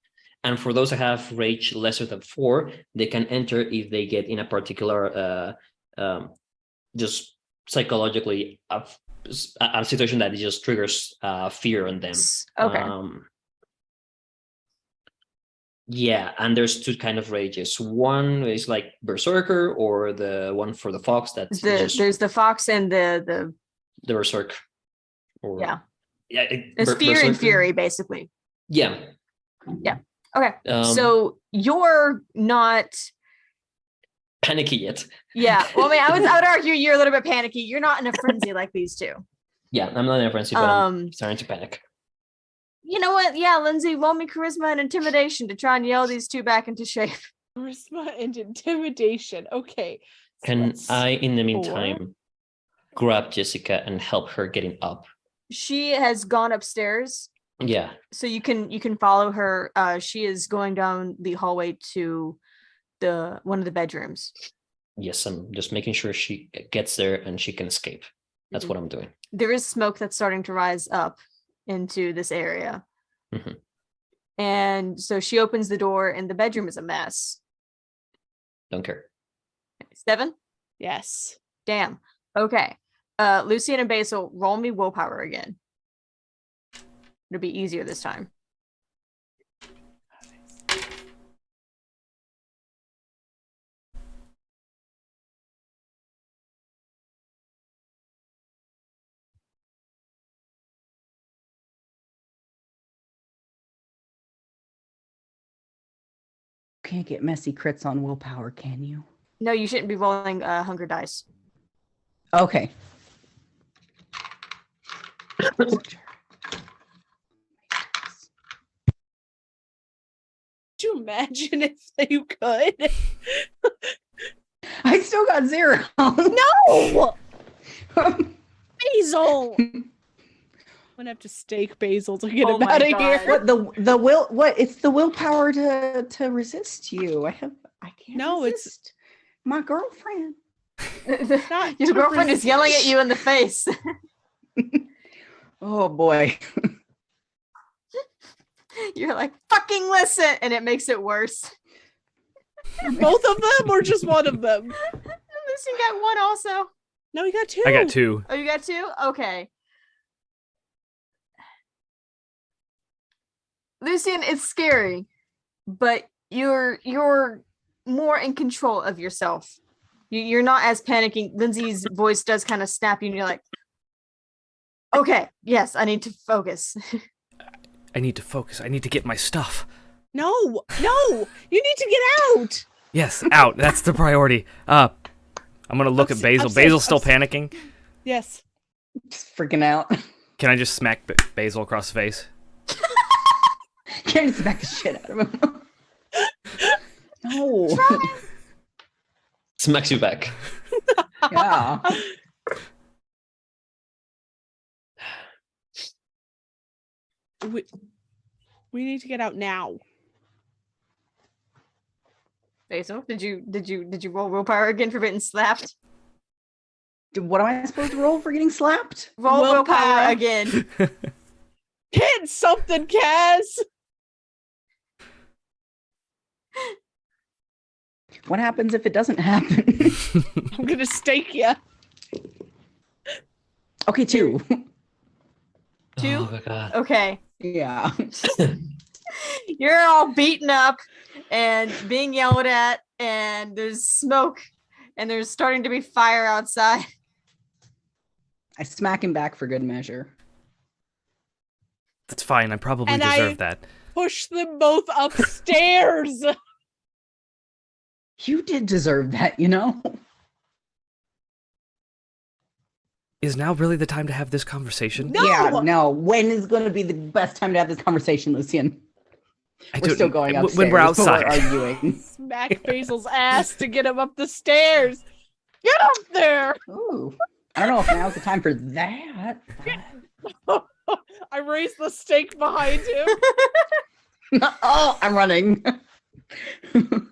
and for those that have rage lesser than 4, they can enter if they get in a particular, just psychologically a situation that just triggers fear on them. Okay. Yeah, and there's 2 kind of rages. One is like Berserker, or the one for the fox. That's There's the fox and the Berserk. Or, yeah. Yeah, It's fear and Berserker. fury, basically. Yeah. Yeah. Okay. So you're not panicky yet. Yeah. Well, I mean, I would argue you're a little bit panicky. You're not in a frenzy like these two. Yeah, I'm not in a frenzy, but I'm starting to panic. You know what? Yeah, Lindsay, roll me charisma and intimidation to try and yell these two back into shape. Charisma and intimidation. Okay. Can I, in the meantime, grab Jessica and help her getting up? She has gone upstairs, Yeah. so you can follow her. She is going down the hallway to one of the bedrooms. Yes, I'm just making sure she gets there and she can escape. That's what I'm doing. There is smoke that's starting to rise up into this area. Mhm. And so she opens the door and the bedroom is a mess. Don't care. 7? Yes. Damn. Okay. Lucian and Basil, roll me willpower again. It'll be easier this time. Can't get messy crits on willpower, can you? No, you shouldn't be rolling hunger dice. Okay. Could you imagine if you could? I still got 0. No! Basil! I'm gonna have to stake Basil to get him out of here. What the will? What? It's the willpower to resist you. I can't. No, resist my girlfriend. Your girlfriend is yelling at you in the face. Oh boy. You're like, fucking listen, and it makes it worse. Both of them or just one of them? Lucian got 1 also. No, you got 2. I got 2. Oh, you got 2? Okay. Lucian, it's scary, but you're more in control of yourself. You're not as panicking. Lindsay's voice does kind of snap you, and you're like, okay, yes, I need to focus. I need to focus. I need to get my stuff. No, you need to get out. Yes, out. That's the priority. I'm gonna look at Basil. Basil's still panicking. Yes. Just freaking out. Can I just smack Basil across the face? Can't smack the shit out of him. No. Smacks you back. Yeah. We need to get out now. Basil, did you roll willpower again for getting slapped? What am I supposed to roll for getting slapped? Roll willpower again. Hit something, Kaz. What happens if it doesn't happen? I'm gonna stake you. Okay, 2. 2? Oh my god. Okay. Yeah. You're all beaten up and being yelled at, and there's smoke, and there's starting to be fire outside. I smack him back for good measure. That's fine. I probably And deserve I- that. Push them both upstairs. You did deserve that, you know? Is now really the time to have this conversation? Yeah, no. When is going to be the best time to have this conversation, Lucian? We're still going upstairs. When we're outside. But we're arguing. Smack Basil's ass to get him up the stairs. Get up there. Ooh. I don't know if now's the time for that. I raised the stake behind him. Oh, I'm running.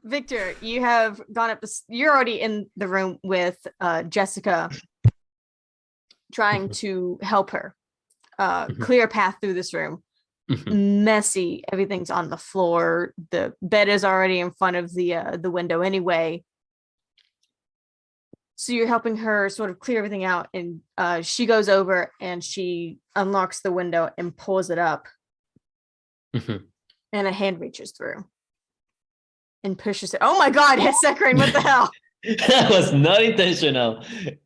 Victor, you have gone up you're already in the room with Jessica, trying to help her clear a path through this room. Messy, everything's on the floor. The bed is already in front of the window anyway. So you're helping her sort of clear everything out, and she goes over and she unlocks the window and pulls it up, and a hand reaches through and pushes it. Oh my God, Saccharine, what the hell? That was not intentional.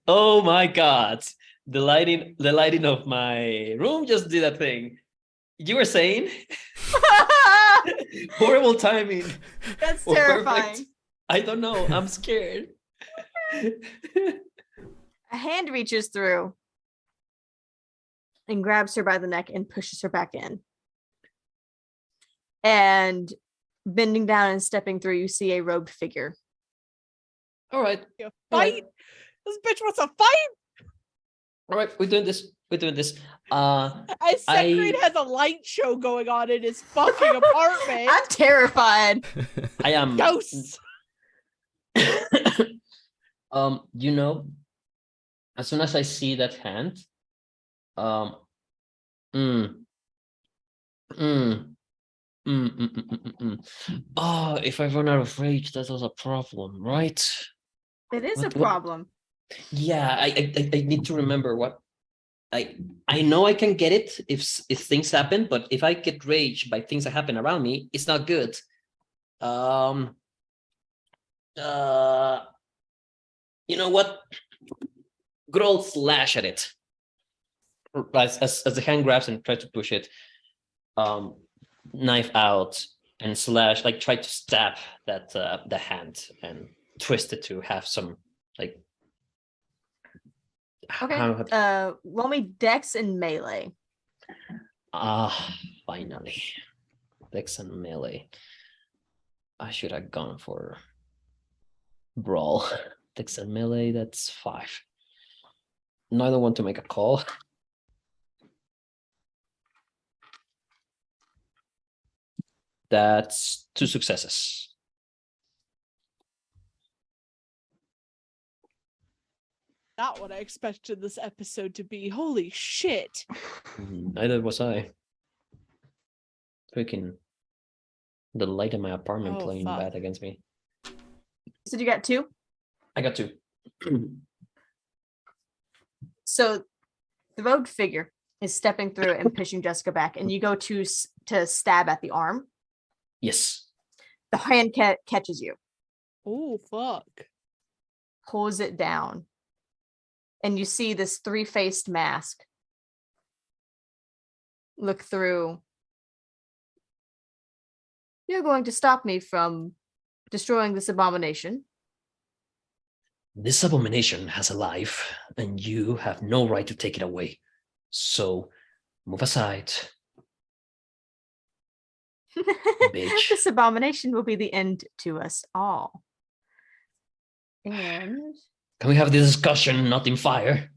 Oh my God. The lighting of my room just did a thing. You were saying? Horrible timing. That's Or terrifying. perfect. I don't know. I'm scared. A hand reaches through and grabs her by the neck and pushes her back in. And bending down and stepping through, you see a robed figure. All right. Fight. This bitch wants a fight. All right. We're doing this. Saccharine has a light show going on in his fucking apartment. I'm terrified. I am. Ghosts. You know, as soon as I see that hand, Oh, if I run out of rage, that was a problem, right? It is What- a problem. Yeah, I need to remember what I know I can get it if things happen, but if I get rage by things that happen around me, it's not good. You know what? Good old slash at it. As the hand grabs and tries to push it, knife out and slash, like try to stab that the hand and twist it to have some like. Okay. Roll me Dex and melee. Finally. Dex and melee. I should have gone for brawl. Dex and melee, that's 5. No, I don't want to make a call. That's 2 successes. Not what I expected this episode to be. Holy shit. Neither was I. Freaking the light in my apartment Oh, playing fuck. bad against me. So you got 2? I got 2. So the robed figure is stepping through and pushing Jessica back, and you go to stab at the arm. Yes. The hand catches you, Oh, fuck. pulls it down, and you see this 3-faced mask look through. You're going to stop me from destroying this abomination. This abomination has a life, and you have no right to take it away. So move aside. Bitch. This abomination will be the end to us all. And Can we have this discussion, not in fire?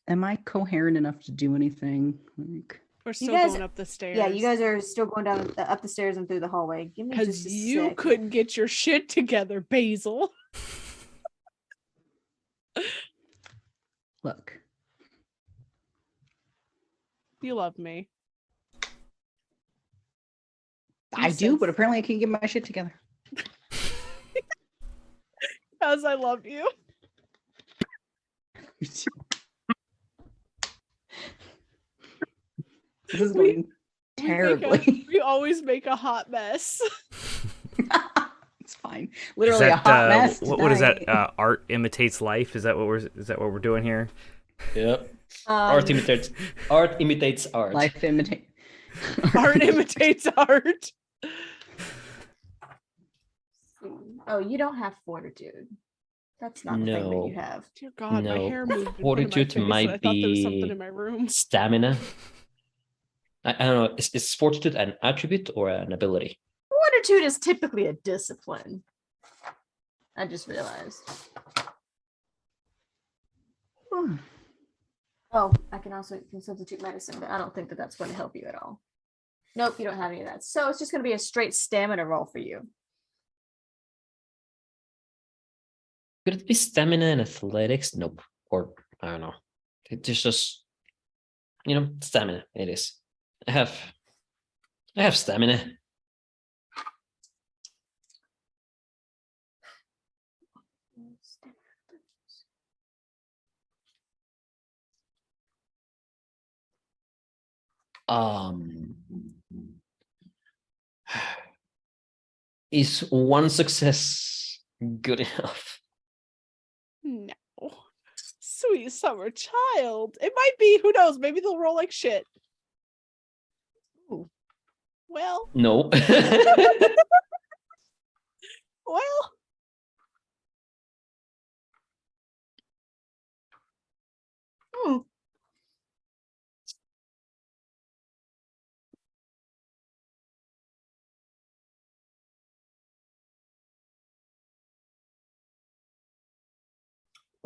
Am I coherent enough to do anything? Like, We're you still guys- going up the stairs. yeah, you guys are still going down up the stairs and through the hallway. Give me just Because a you sec. couldn't get your shit together, Basil. look, You love me. I do, but apparently I can't get my shit together. Because I love you. This is We- going We make terribly. we always make a hot mess. It's fine. Is Literally a that, hot mess. what is that? tonight. Art imitates life. Is that what we're doing here? Yep. Um, Art imitates art. Life imitate. Art imitates art. Oh, you don't have fortitude. That's not the thing that No. you have. Dear God, my No. hair moved. in front of my Fortitude face, and I might thought there was something be in my room. stamina. I don't know. Is fortitude an attribute or an ability? Fortitude is typically a discipline. I just realized. Oh, I can also substitute medicine, but I don't think that that's going to help you at all. Nope, you don't have any of that. So it's just going to be a straight stamina roll for you. Could it be stamina and athletics? Nope. Or I don't know. It's just stamina. It is. I have stamina. Is one success good enough? No. Sweet summer child. It might be, who knows? Maybe they'll roll like shit. Ooh. Well. No. Well.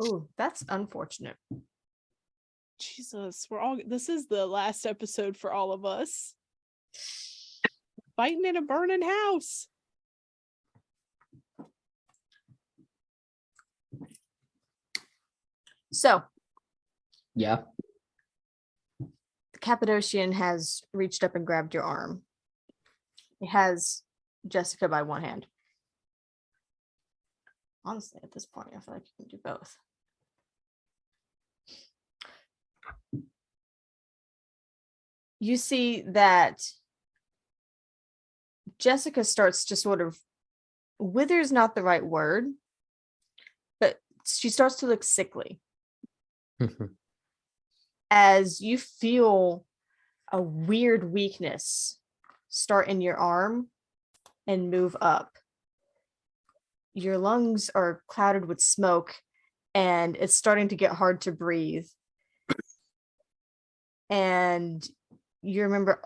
Oh, that's unfortunate. Jesus, this is the last episode for all of us. Fighting in a burning house. So, yeah. The Cappadocian has reached up and grabbed your arm. He has Jessica by one hand. Honestly, at this point, I feel like you can do both. You see that Jessica starts to sort of wither's not the right word, but she starts to look sickly as you feel a weird weakness start in your arm and move up. Your lungs are clouded with smoke and it's starting to get hard to breathe. And you remember,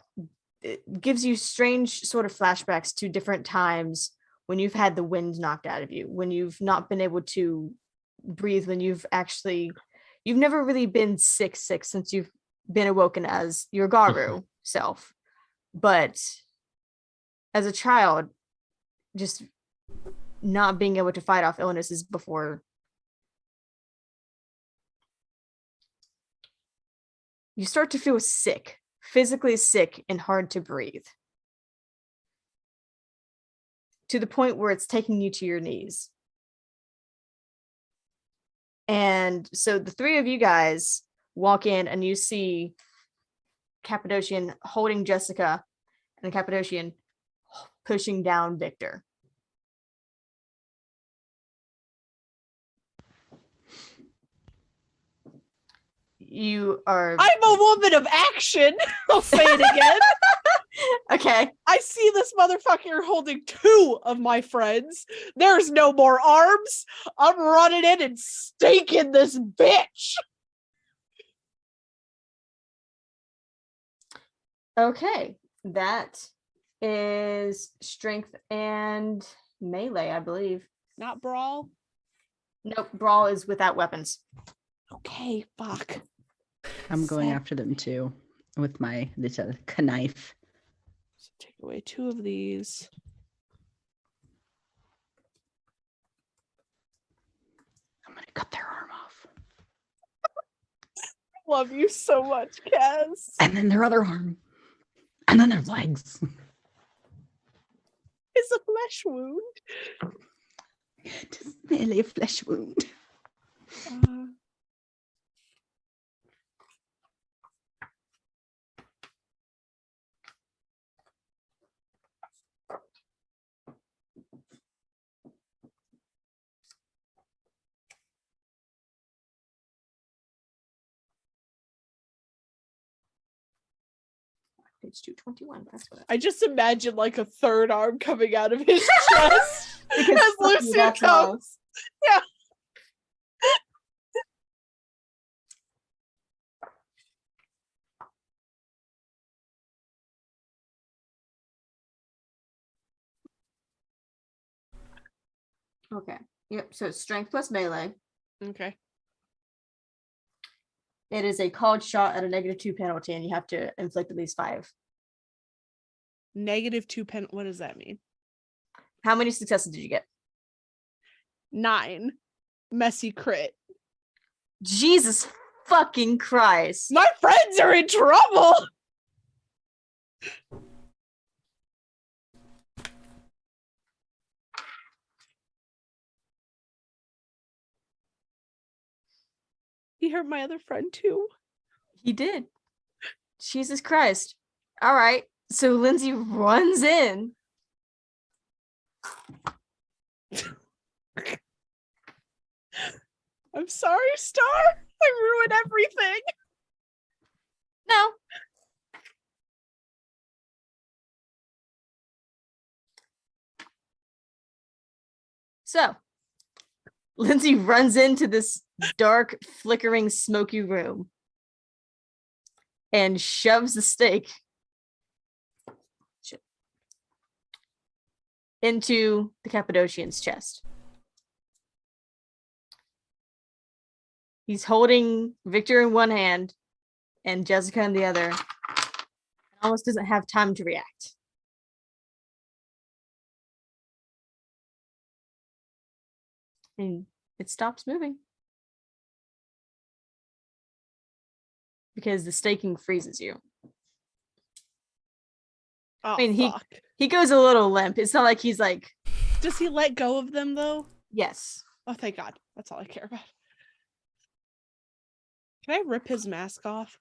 it gives you strange sort of flashbacks to different times when you've had the wind knocked out of you, when you've not been able to breathe, when you've never really been sick since you've been awoken as your Garu self. But as a child, just not being able to fight off illnesses before. You start to feel sick, physically sick and hard to breathe. To the point where it's taking you to your knees. And so the three of you guys walk in and you see Cappadocian holding Jessica and the Cappadocian pushing down Victor. You are... I'm a woman of action. I'll say it again. Okay. I see this motherfucker holding two of my friends. There's no more arms. I'm running in and staking this bitch. Okay. That is strength and melee, I believe. Not brawl? Nope. Brawl is without weapons. Okay, fuck. I'm going after them too with my knife. So take away two of these. I'm gonna cut their arm off. Love you so much, Kaz. And then their other arm. And then their legs. It's a flesh wound. Just merely a flesh wound. Page 221. That's what I just imagine like a third arm coming out of his chest as fuck you, Lucian that's why. comes. Yeah. Okay. Yep. So it's strength plus melee. Okay. It is a called shot at a -2 penalty, and you have to inflict at least 5. -2 pen. What does that mean? How many successes did you get? 9. Messy crit. Jesus fucking Christ. My friends are in trouble. He hurt my other friend too. He did. Jesus Christ. All right. So Lindsay runs in. I'm sorry, Star. I ruined everything. No. So Lindsay runs into this dark, flickering, smoky room and shoves the stake into the Cappadocian's chest. He's holding Victor in one hand and Jessica in the other. And almost doesn't have time to react. And it stops moving. Because the staking freezes you. Oh, I mean, fuck. he goes a little limp. It's not like he's like... Does he let go of them, though? Yes. Oh, thank God. That's all I care about. Can I rip his mask off?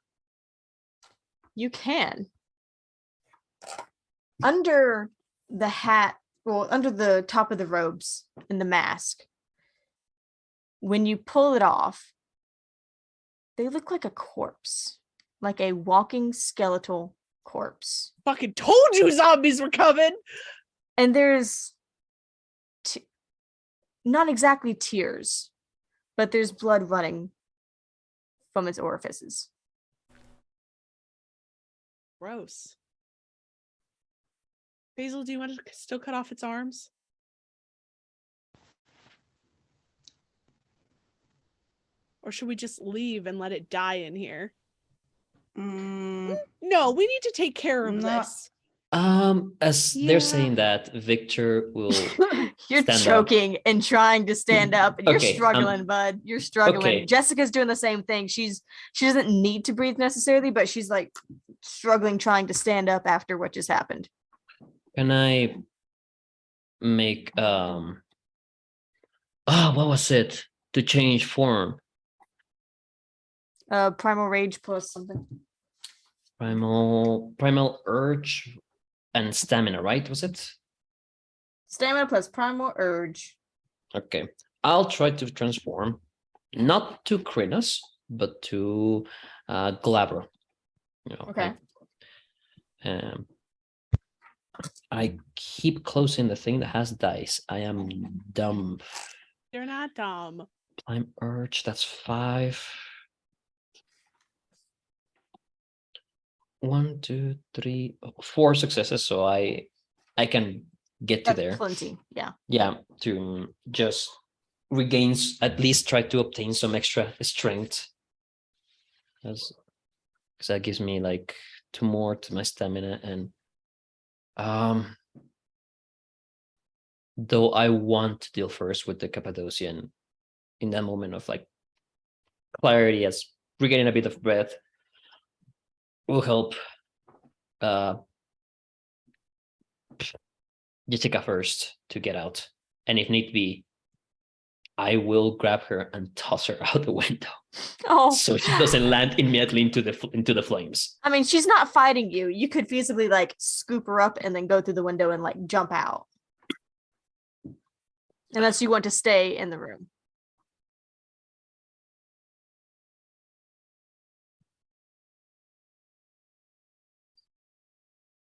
You can. Under the hat, well, under the top of the robes and the mask, when you pull it off, they look like a corpse. Like a walking skeletal corpse. Fucking told you zombies were coming! And there's not exactly tears, but there's blood running from its orifices. Gross. Basil, do you want to still cut off its arms? Or should we just leave and let it die in here? No, we need to take care of this. As Yeah. they're saying that, Victor will You're stand up. choking and trying to stand up, and you're Okay, struggling, bud. You're struggling. okay. Jessica's doing the same thing. She doesn't need to breathe necessarily, but she's like struggling trying to stand up after what just happened. Can I make what was it? To change form. Primal rage plus something. Primal urge and stamina, right? Was it? Stamina plus primal urge. Okay. I'll try to transform, not to Krynos, but to Glabra. You know, Okay. I keep closing the thing that has dice. I am dumb. You're not dumb. Prime urge, that's 5. 1, 2, 3, 4 successes, so I can get to That's there. plenty. Yeah. Yeah, to just regain, at least try to obtain some extra strength, because that gives me like 2 more to my stamina. And though I want to deal first with the Cappadocian in that moment of like clarity, as regaining a bit of breath will help Jessica first to get out. And if need be, I will grab her and toss her out the window. Oh. So she doesn't land immediately into the flames. I mean, she's not fighting you. You could feasibly like scoop her up and then go through the window and like jump out. Unless you want to stay in the room.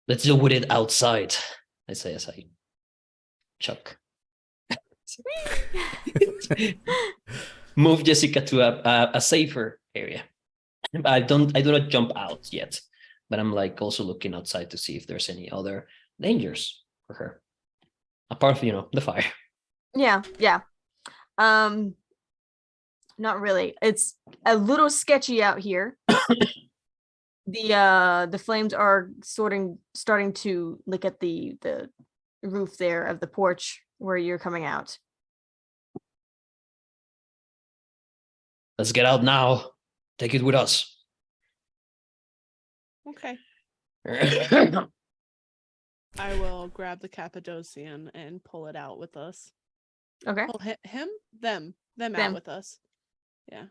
Let's deal with it outside, I say as I chuck. Move Jessica to a safer area. I do not jump out yet, but I'm like also looking outside to see if there's any other dangers for her. Apart from, the fire. Yeah. Not really. It's a little sketchy out here. The flames are starting to lick at the roof there of the porch where you're coming out. Let's get out now. Take it with us. Okay. I will grab the Cappadocian and pull it out with us. Okay. Pull them out with us. Yeah.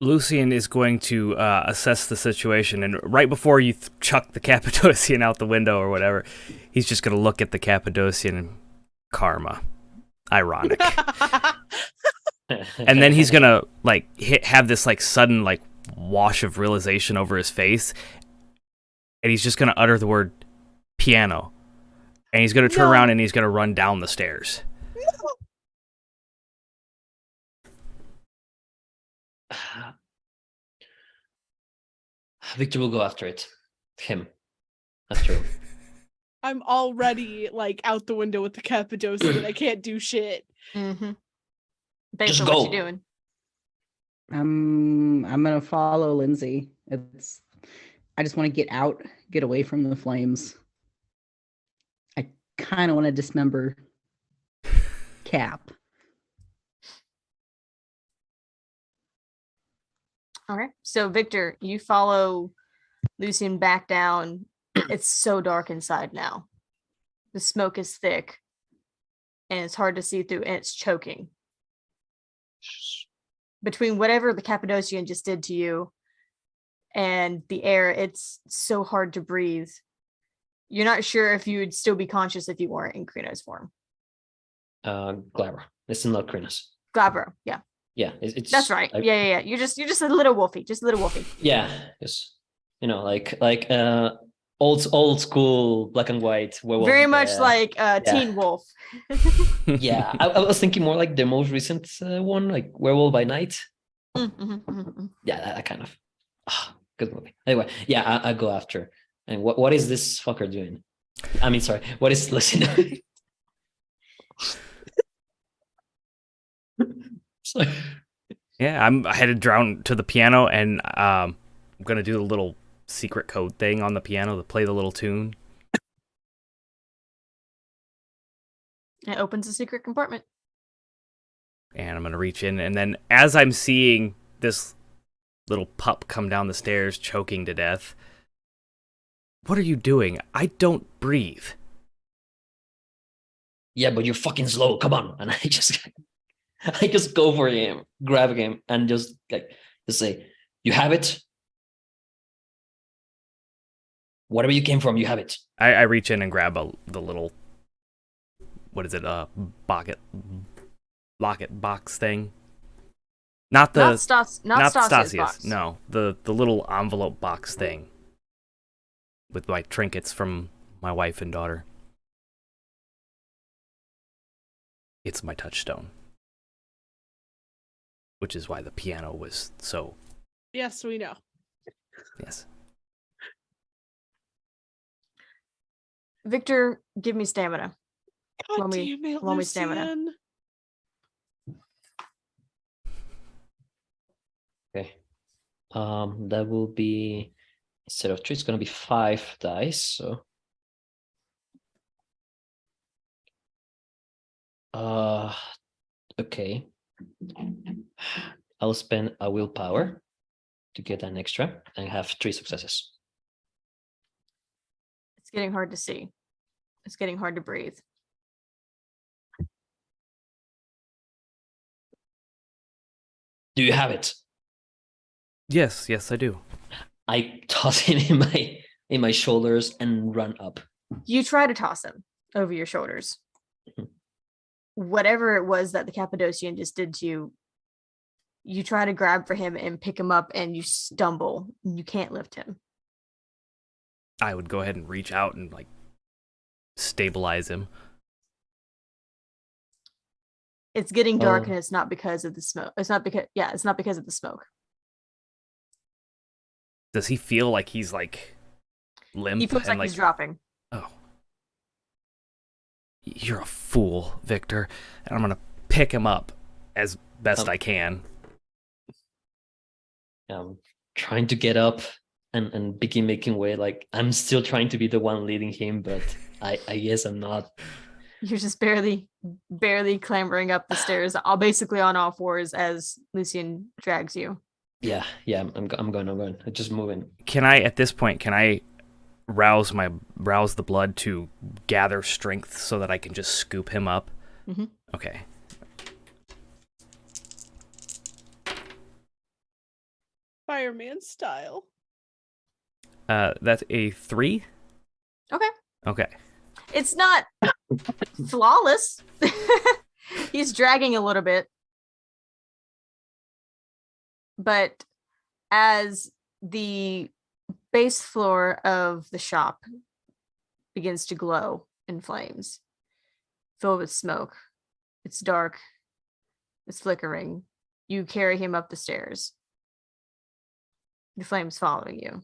Lucian is going to assess the situation, and right before you chuck the Cappadocian out the window or whatever, he's just going to look at the Cappadocian and karma. Ironic. And then he's going to have this sudden wash of realization over his face, and he's just going to utter the word piano, and he's going to turn around and he's going to run down the stairs. Victor will go after it. After him. I'm already out the window with the Cappadocian. I can't do shit. Mm-hmm. Just go. What you doing? I'm gonna follow Lindsay. I just want to get away from the flames. I kind of want to dismember Cap. Okay, so Victor, you follow Lucian back down. It's so dark inside now. The smoke is thick, and it's hard to see through, and it's choking. Between whatever the Cappadocian just did to you and the air, it's so hard to breathe. You're not sure if you would still be conscious if you weren't in Krino's form. Glabra. It's not Krinos. Glabra, yeah. Yeah, it's that's right. Yeah. You're just a little wolfie, Yeah, just old school black and white werewolf. Very much like Teen Wolf. Yeah, I was thinking more like the most recent one, like Werewolf by Night. Mm-hmm. Yeah, that kind of good movie. Anyway, yeah, I go after. And what is this fucker doing? I mean, sorry, what is Lucy doing? Yeah, I'm headed down to the piano, and I'm gonna do the little secret code thing on the piano to play the little tune. It opens a secret compartment. And I'm gonna reach in, and then as I'm seeing this little pup come down the stairs choking to death, what are you doing? I don't breathe. Yeah, but you're fucking slow. Come on. And I just go for him, grab him, and just say, you have it. Whatever you came from, you have it. I reach in and grab the little, what is it? Locket box thing. Not Stasia's box. No, the little envelope box thing with my trinkets from my wife and daughter. It's my touchstone, which is why the piano was so. Yes, we know. Yes. Victor, give me stamina. God damn it, loan me stamina. Lucian. Okay. That will be, instead of 3, it's gonna be 5 dice. So okay. I'll spend a willpower to get an extra and have 3 successes. It's getting hard to see. It's getting hard to breathe. Do you have it? Yes, I do. I toss him in my shoulders and run up. You try to toss him over your shoulders. Whatever it was that the Cappadocian just did to you, you try to grab for him and pick him up, and you stumble. You can't lift him. I would go ahead and reach out and like stabilize him. It's getting dark, Oh. and it's not because of the smoke. It's not because of the smoke. Does he feel like he's like limp? He feels and like he's dropping. Oh. You're a fool, Victor. And I'm gonna pick him up as best I can. Trying to get up and begin making way. Like I'm still trying to be the one leading him, but I guess I'm not. You're just barely clambering up the stairs, all basically on all fours as Lucian drags you. Yeah, I'm going. I'm just moving. Can I, at this point, rouse the blood to gather strength so that I can just scoop him up? Mm-hmm. Okay. Fireman style. That's a 3? Okay. Okay. It's not flawless. He's dragging a little bit. But as the base floor of the shop begins to glow in flames, filled with smoke, it's dark, it's flickering. You carry him up the stairs. The flames following you.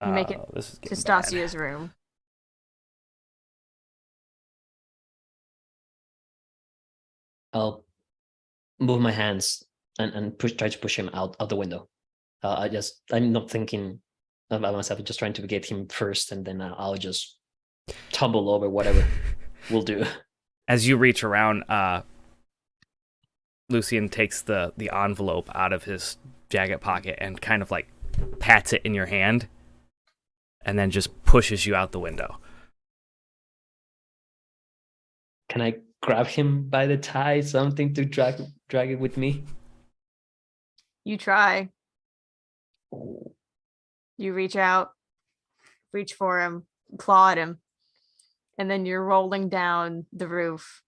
You make it this is to getting bad. Stasia's room. I'll move my hands and try to push him out of the window. I'm not thinking about myself. I'm just trying to get him first, and then I'll just tumble over whatever we'll do. As you reach around, Lucian takes the envelope out of his jacket pocket and kind of like pats it in your hand, and then just pushes you out the window. Can I grab him by the tie, something to drag it with me? You try. You reach out, reach for him, claw at him, and then you're rolling down the roof,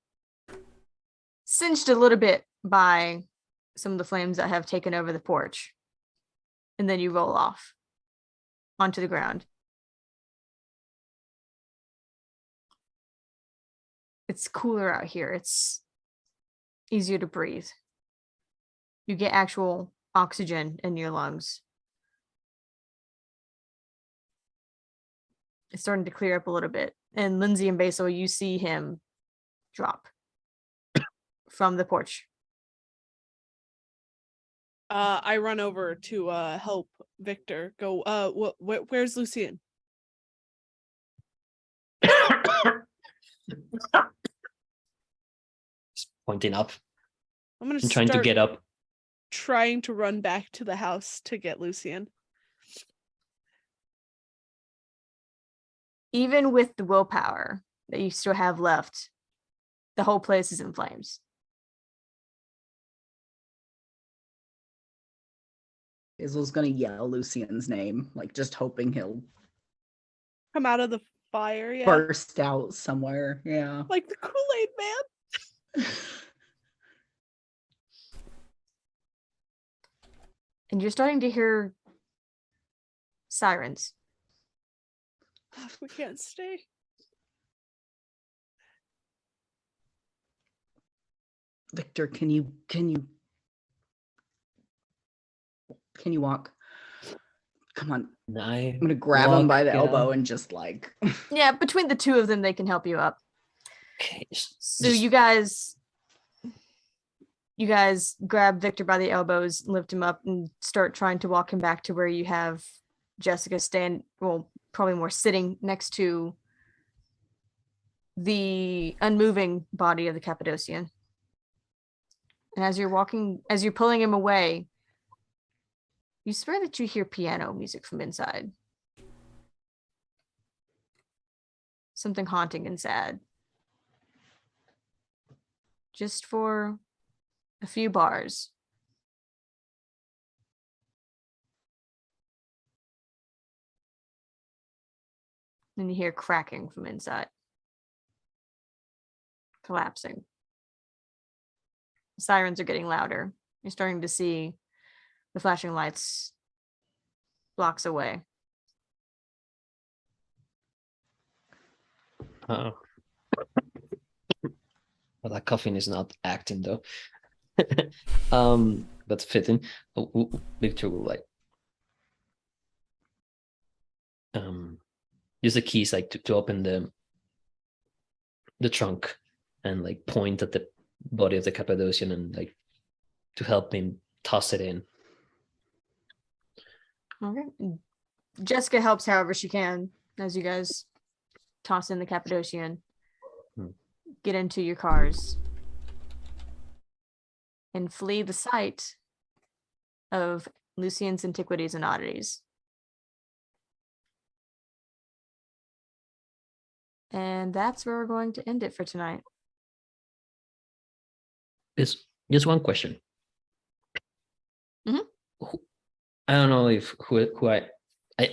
cinched a little bit by some of the flames that have taken over the porch. And then you roll off onto the ground. It's cooler out here. It's easier to breathe. You get actual oxygen in your lungs. It's starting to clear up a little bit. And Lindsay and Basil, you see him drop from the porch. I run over to help Victor. Go. Where's Lucian? Just pointing up. I'm trying to get up. Trying to run back to the house to get Lucian. Even with the willpower that you still have left, the whole place is in flames. Isil's gonna yell Lucian's name, like just hoping he'll come out of the fire, yeah. Burst out somewhere, yeah. Like the Kool-Aid man. And you're starting to hear sirens. We can't stay. Victor, can you walk? Come on. I'm gonna grab him by the elbow and just like Yeah, between the two of them, they can help you up. Okay. So you guys grab Victor by the elbows, lift him up, and start trying to walk him back to where you have Jessica probably more sitting next to the unmoving body of the Cappadocian. And as you're pulling him away, you swear that you hear piano music from inside. Something haunting and sad. Just for a few bars. Then you hear cracking from inside. Collapsing. The sirens are getting louder. You're starting to see the flashing lights blocks away. Oh. Well, that coughing is not acting though. But fitting. Victor will like use the keys like to open the trunk and like point at the body of the Cappadocian and like to help him toss it in. Okay. Jessica helps however she can as you guys toss in the Cappadocian. Get into your cars and flee the site of Lucian's Antiquities and Oddities. And that's where we're going to end it for tonight. It's just one question. Mhm. I don't know if who I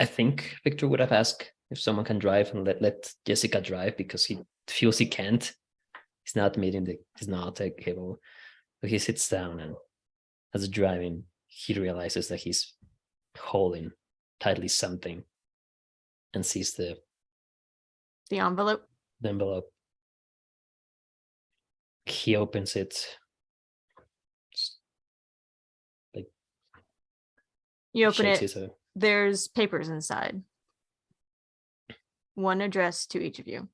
think Victor would have asked if someone can drive and let Jessica drive because he feels he can't. He's not capable. So he sits down and as driving, he realizes that he's holding tightly something and sees the envelope. The envelope. He opens it. Like You open shakes it. his head. There's papers inside. One addressed to each of you.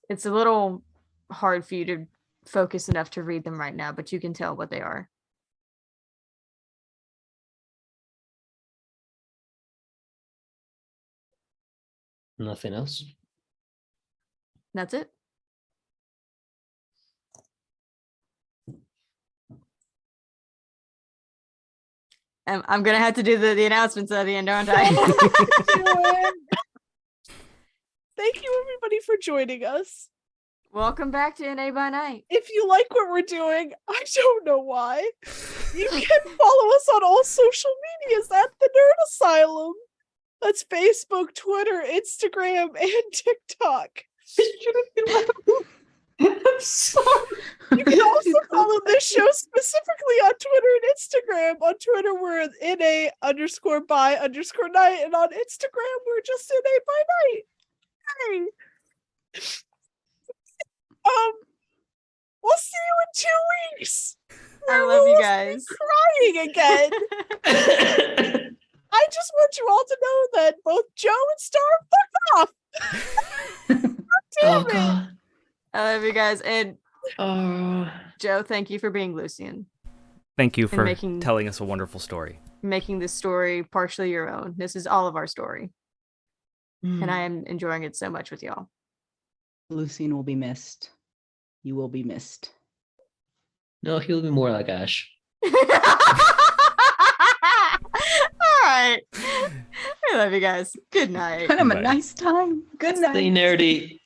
It's a little hard for you to focus enough to read them right now, but you can tell what they are. Nothing else. That's it. I'm gonna have to do the announcements at the end, aren't I? Thank you, everybody, for joining us. Welcome back to NA by Night. If you like what we're doing, I don't know why. You can follow us on all social medias at the Nerd Asylum. That's Facebook, Twitter, Instagram, and TikTok. I'm sorry. You can also follow this show specifically on Twitter and Instagram. On Twitter, we're NA_by_night, and on Instagram, we're just NA by night. Hey. We'll see you in 2 weeks. I love you guys. Crying again. I just want you all to know that both Joe and Star fucked off. God damn it. I love you guys. And Joe, thank you for being Lucian. Thank you And for making- telling us a wonderful story. Making this story partially your own. This is all of our story. And I am enjoying it so much with y'all. Lucian will be missed. You will be missed. No, he'll be more like Ash. All right. I love you guys. Good night. Have a nice time. Good night. Stay nerdy.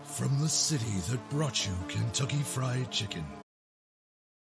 From the city that brought you Kentucky Fried Chicken